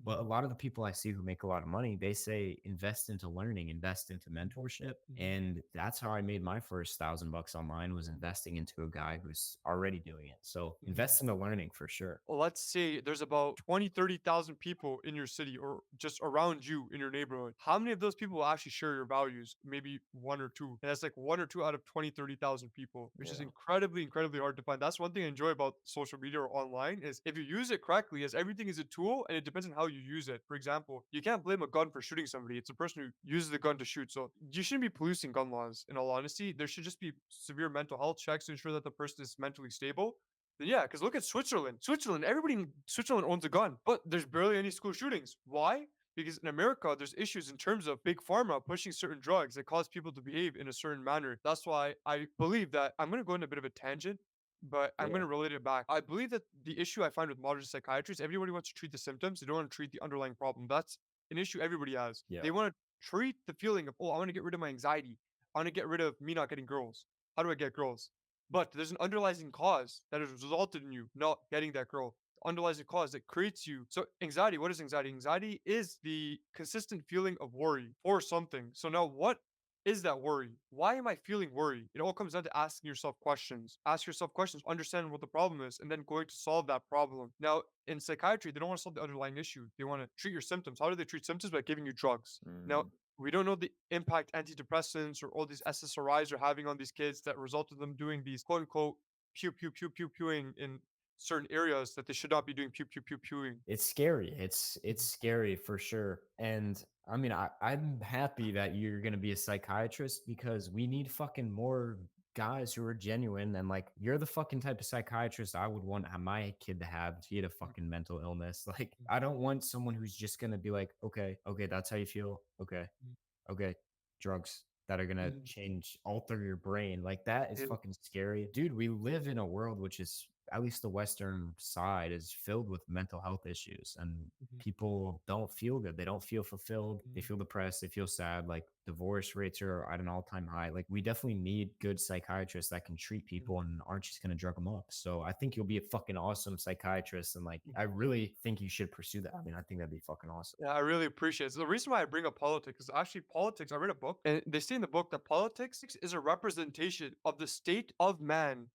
Speaker 2: but a
Speaker 1: Mhm.
Speaker 2: lot of the people I see who make a lot of money, they say invest into learning, invest into mentorship.
Speaker 1: Mhm.
Speaker 2: And that's how I made my first $1,000 online, was investing into a guy who's already doing it. So
Speaker 1: Mhm.
Speaker 2: invest into learning for sure.
Speaker 1: Well, let's say there's about 20, 30,000 people in your city or just around you in your neighborhood. How many of those people will actually share your values? Maybe one or two. And that's like one or two out of 20, 30,000 people, which is
Speaker 2: Yeah.
Speaker 1: incredibly, incredibly hard to find. That's one thing I enjoy about social media or online is if you use it correctly, as everything is a tool and it depends on how you use it. For example, you can't blame a gun for shooting somebody. It's the person who uses the gun to shoot. So you shouldn't be policing gun laws in all honesty. There should just be severe mental health checks to ensure that the person is mentally stable. Then yeah, because look at Switzerland. Switzerland, everybody in Switzerland owns a gun, but there's barely any school shootings. Why? Because in America, there's issues in terms of big pharma pushing certain drugs that cause people to behave in a certain manner. That's why I believe that I'm going to go on a bit of a tangent, but I'm going
Speaker 2: Yeah.
Speaker 1: to relate it back. I believe that the issue I find with modern psychiatry is everybody wants to treat the symptoms. They don't want to treat the underlying problem. That's an issue everybody has.
Speaker 2: Yeah.
Speaker 1: They want to treat the feeling of, oh, I want to get rid of my anxiety. I want to get rid of me not getting girls. How do I get girls? But there's an underlying cause that has resulted in you not getting that girl. Underlying cause that creates you. So anxiety, what is anxiety? Anxiety is the consistent feeling of worry for something. So now what is that worry? Why am I feeling worry? It all comes down to asking yourself questions. Ask yourself questions, understand what the problem is, and then going to solve that problem. Now, in psychiatry, they don't want to solve the underlying issue. They want to treat your symptoms. How do they treat symptoms? By giving you drugs. Now,
Speaker 2: Mm.
Speaker 1: we don't know the impact antidepressants or all these SSRIs are having on these kids that resulted them doing these quote unquote pew pew pew pew pewing in certain areas that they should not be doing pew pew pew pewing.
Speaker 2: It's scary. It's
Speaker 1: Mhm,
Speaker 2: scary for sure. And I mean, I'm happy that you're gonna be a psychiatrist because we need fucking more guys who are genuine, and like you're the fucking type of psychiatrist I would want my kid to have if he had a
Speaker 1: mhm,
Speaker 2: fucking mental illness. Like
Speaker 1: mhm,
Speaker 2: I don't want someone who's just gonna be like, okay, okay, that's how you feel. Okay,
Speaker 1: mhm.
Speaker 2: okay, drugs. that are gonna
Speaker 1: Mhm.
Speaker 2: change, alter your brain. Like that is
Speaker 1: Yeah.
Speaker 2: fucking scary. Dude, we live in a world which is, at least the Western side, is filled with mental health issues, and
Speaker 1: Mhm.
Speaker 2: people don't feel good. They don't feel fulfilled. They
Speaker 1: Mhm.
Speaker 2: feel depressed. They feel sad. Like divorce rates are at an all-time high. Like we definitely need good psychiatrists that can treat
Speaker 1: Mhm.
Speaker 2: people and aren't just gonna drug them up. So I think you'll be a fucking awesome psychiatrist, and like I
Speaker 1: Mhm.
Speaker 2: really think you should pursue that. I mean, I think that'd be fucking awesome.
Speaker 1: Yeah, I really appreciate it. So the reason why I bring up politics is actually politics. I read a book, and they say in the book that politics is a representation of the state of man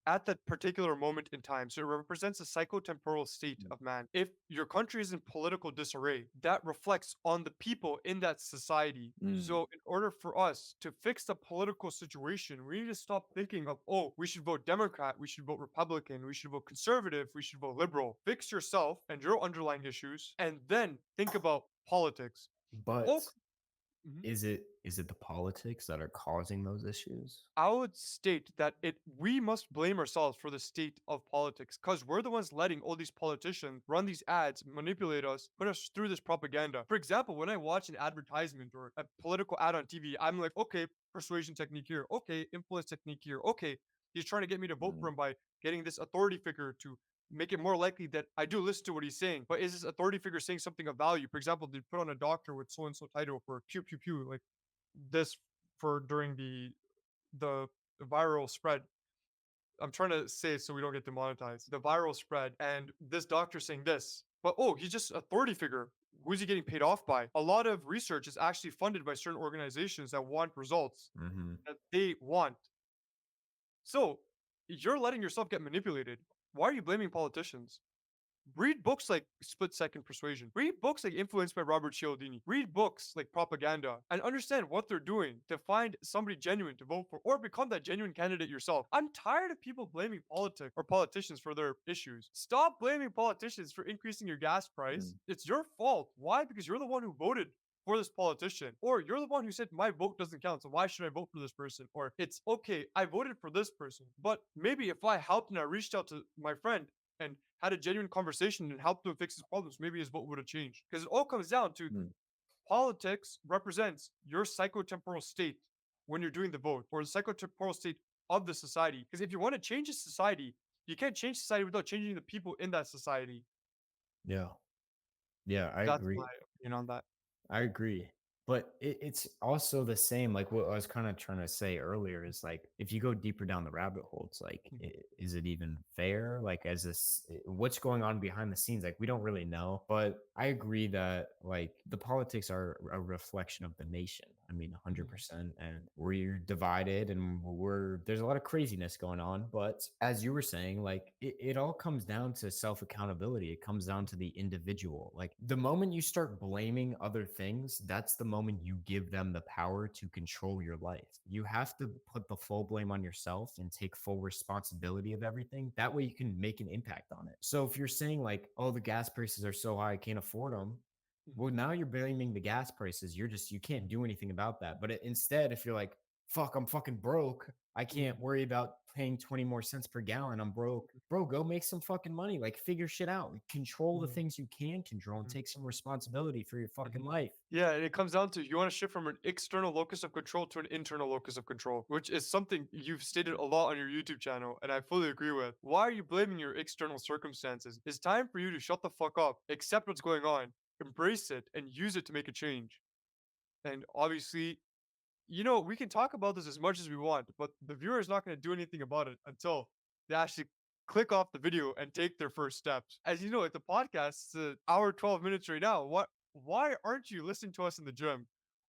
Speaker 1: at that particular moment in time. So it represents a psychotemporal state
Speaker 2: Mm,
Speaker 1: of man. If your country is in political disarray, that reflects on the people in that society.
Speaker 2: mm,
Speaker 1: So in order for us to fix the political situation, we need to stop thinking of, oh, we should vote Democrat, we should vote Republican, we should vote conservative, we should vote liberal. Fix yourself and your underlying issues, and then think about politics. Oh,
Speaker 2: but
Speaker 1: mhm.
Speaker 2: is it the politics that are causing those issues?
Speaker 1: I would state that we must blame ourselves for the state of politics because we're the ones letting all these politicians run these ads, manipulate us, put us through this propaganda. For example, when I watch an advertisement or a political ad on TV, I'm like, okay, persuasion technique here, okay, influence technique here, okay, he's trying to get me to vote for
Speaker 2: Mm,
Speaker 1: him by getting this authority figure to make it more likely that I do listen to what he's saying. But is this authority figure saying something of value? For example, they put on a doctor with so and so title for pew pew pew, like this for during the viral spread. I'm trying to say it so we don't get demonetized. The viral spread and this doctor saying this, but oh, he's just authority figure. Who's he getting paid off by? A lot of research is actually funded by certain organizations that want results
Speaker 2: mhm.
Speaker 1: that they want. So you're letting yourself get manipulated. Why are you blaming politicians? Read books like Split Second Persuasion. Read books like Influenced by Robert Cialdini. Read books like Propaganda and understand what they're doing to find somebody genuine to vote for or become that genuine candidate yourself. I'm tired of people blaming politics or politicians for their issues. Stop blaming politicians for increasing your gas price.
Speaker 2: Mm,
Speaker 1: It's your fault. Why? Because you're the one who voted for this politician, or you're the one who said my vote doesn't count, so why should I vote for this person? Or it's okay, I voted for this person, but maybe if I helped and I reached out to my friend and had a genuine conversation and helped him fix his problems, maybe his vote would have changed. Because it all comes down to
Speaker 2: mm.
Speaker 1: politics represents your psychotemporal state when you're doing the vote, or the psychotemporal state of the society. Because if you want to change a society, you can't change society without changing the people in that society.
Speaker 2: Yeah. Yeah, I
Speaker 1: That's my
Speaker 2: agree.
Speaker 1: opinion on that.
Speaker 2: I agree. But it's also the same, like what I was kind of trying to say earlier is like, if you go deeper down the rabbit hole, it's like,
Speaker 1: Mhm,
Speaker 2: is it even fair? Like, as this, what's going on behind the scenes? Like, we don't really know. But I agree that like the politics are a reflection of the nation. I mean,
Speaker 1: mhm,
Speaker 2: 100%. And we're divided and there's a lot of craziness going on. But as you were saying, like, it all comes down to self accountability. It comes down to the individual. Like, the moment you start blaming other things, that's the moment you give them the power to control your life. You have to put the full blame on yourself and take full responsibility of everything. That way you can make an impact on it. So if you're saying, like, oh, the gas prices are so high, I can't afford them.
Speaker 1: mhm,
Speaker 2: Well, now you're blaming the gas prices. You can't do anything about that. But instead, if you're like, fuck, I'm fucking broke. I can't
Speaker 1: mhm,
Speaker 2: worry about paying 20 more cents per gallon. I'm broke. Bro, go make some fucking money. Like, figure shit out. Control the
Speaker 1: mhm,
Speaker 2: things you can control and
Speaker 1: mhm,
Speaker 2: take some responsibility for your fucking
Speaker 1: mhm.
Speaker 2: life.
Speaker 1: Yeah, and it comes down to you want to shift from an external locus of control to an internal locus of control, which is something you've stated a lot on your YouTube channel, and I fully agree with. Why are you blaming your external circumstances? It's time for you to shut the fuck up, accept what's going on, embrace it, and use it to make a change. And obviously, we can talk about this as much as we want, but the viewer is not going to do anything about it until they actually click off the video and take their first steps. As you know, at the podcast, it's an hour 12 minutes right now. Why aren't you listening to us in the gym?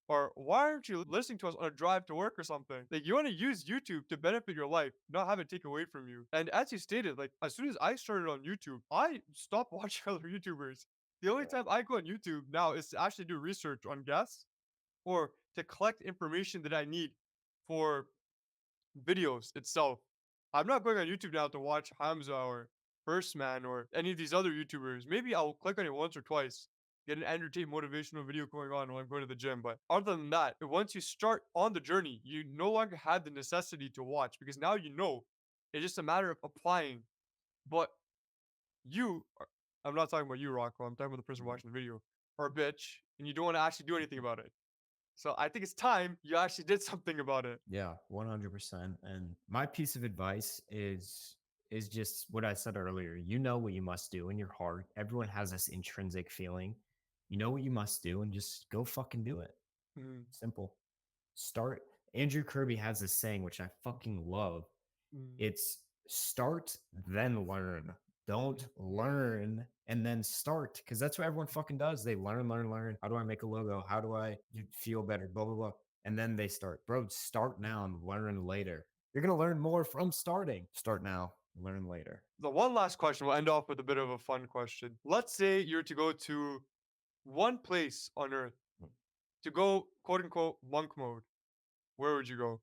Speaker 1: Or why aren't you listening to us on a drive to work or something? Like you want to use YouTube to benefit your life, not have it take away from you. And as you stated, like as soon as I started on YouTube, I stopped watching other YouTubers. The only time I go on YouTube now is to actually do research on guests or to collect information that I need for videos itself. I'm not going on YouTube now to watch Hamza or First Man or any of these other YouTubers. Maybe I'll click on it once or twice, get an entertaining motivational video going on while I'm going to the gym. But other than that, once you start on the journey, you no longer have the necessity to watch because now you know it's just a matter of applying. But you, I'm not talking about you, Rocco. I'm talking about the person watching the video, are a bitch, and you don't want to actually do anything about it. So I think it's time you actually did something about it.
Speaker 2: Yeah, 100%. And my piece of advice is just what I said earlier. You know what you must do in your heart. Everyone has this intrinsic feeling. You know what you must do and just go fucking do it.
Speaker 1: Mm,
Speaker 2: Simple. Start. Andrew Kirby has this saying which I fucking love.
Speaker 1: mm,
Speaker 2: It's start then learn. Don't
Speaker 1: mm.
Speaker 2: learn and then start because that's what everyone fucking does. They learn, learn, learn. How do I make a logo? How do I feel better? Blah, blah, blah. And then they start. Bro, start now and learn later. You're going to learn more from starting. Start now, learn later.
Speaker 1: The one last question, we'll end off with a bit of a fun question. Let's say you're to go to one place on earth to go quote unquote monk mode. Where would you go?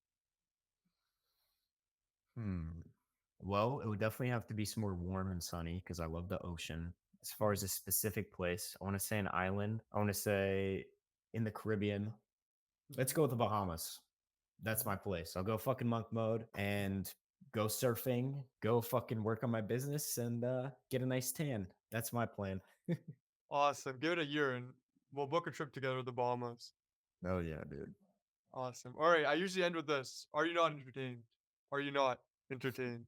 Speaker 2: Hmm. Well, it would definitely have to be somewhere warm and sunny because I love the ocean. As far as a specific place, I want to say an island. I want to say in the Caribbean. Let's
Speaker 1: Mhm.
Speaker 2: go with the Bahamas. That's my place. I'll go fucking monk mode and go surfing, go fucking work on my business and get a nice tan. That's my plan.
Speaker 1: Awesome. Give it a year and we'll book a trip together to the Bahamas.
Speaker 2: Oh yeah, dude.
Speaker 1: Awesome. All right. I usually end with this. Are you not entertained? Are you not entertained?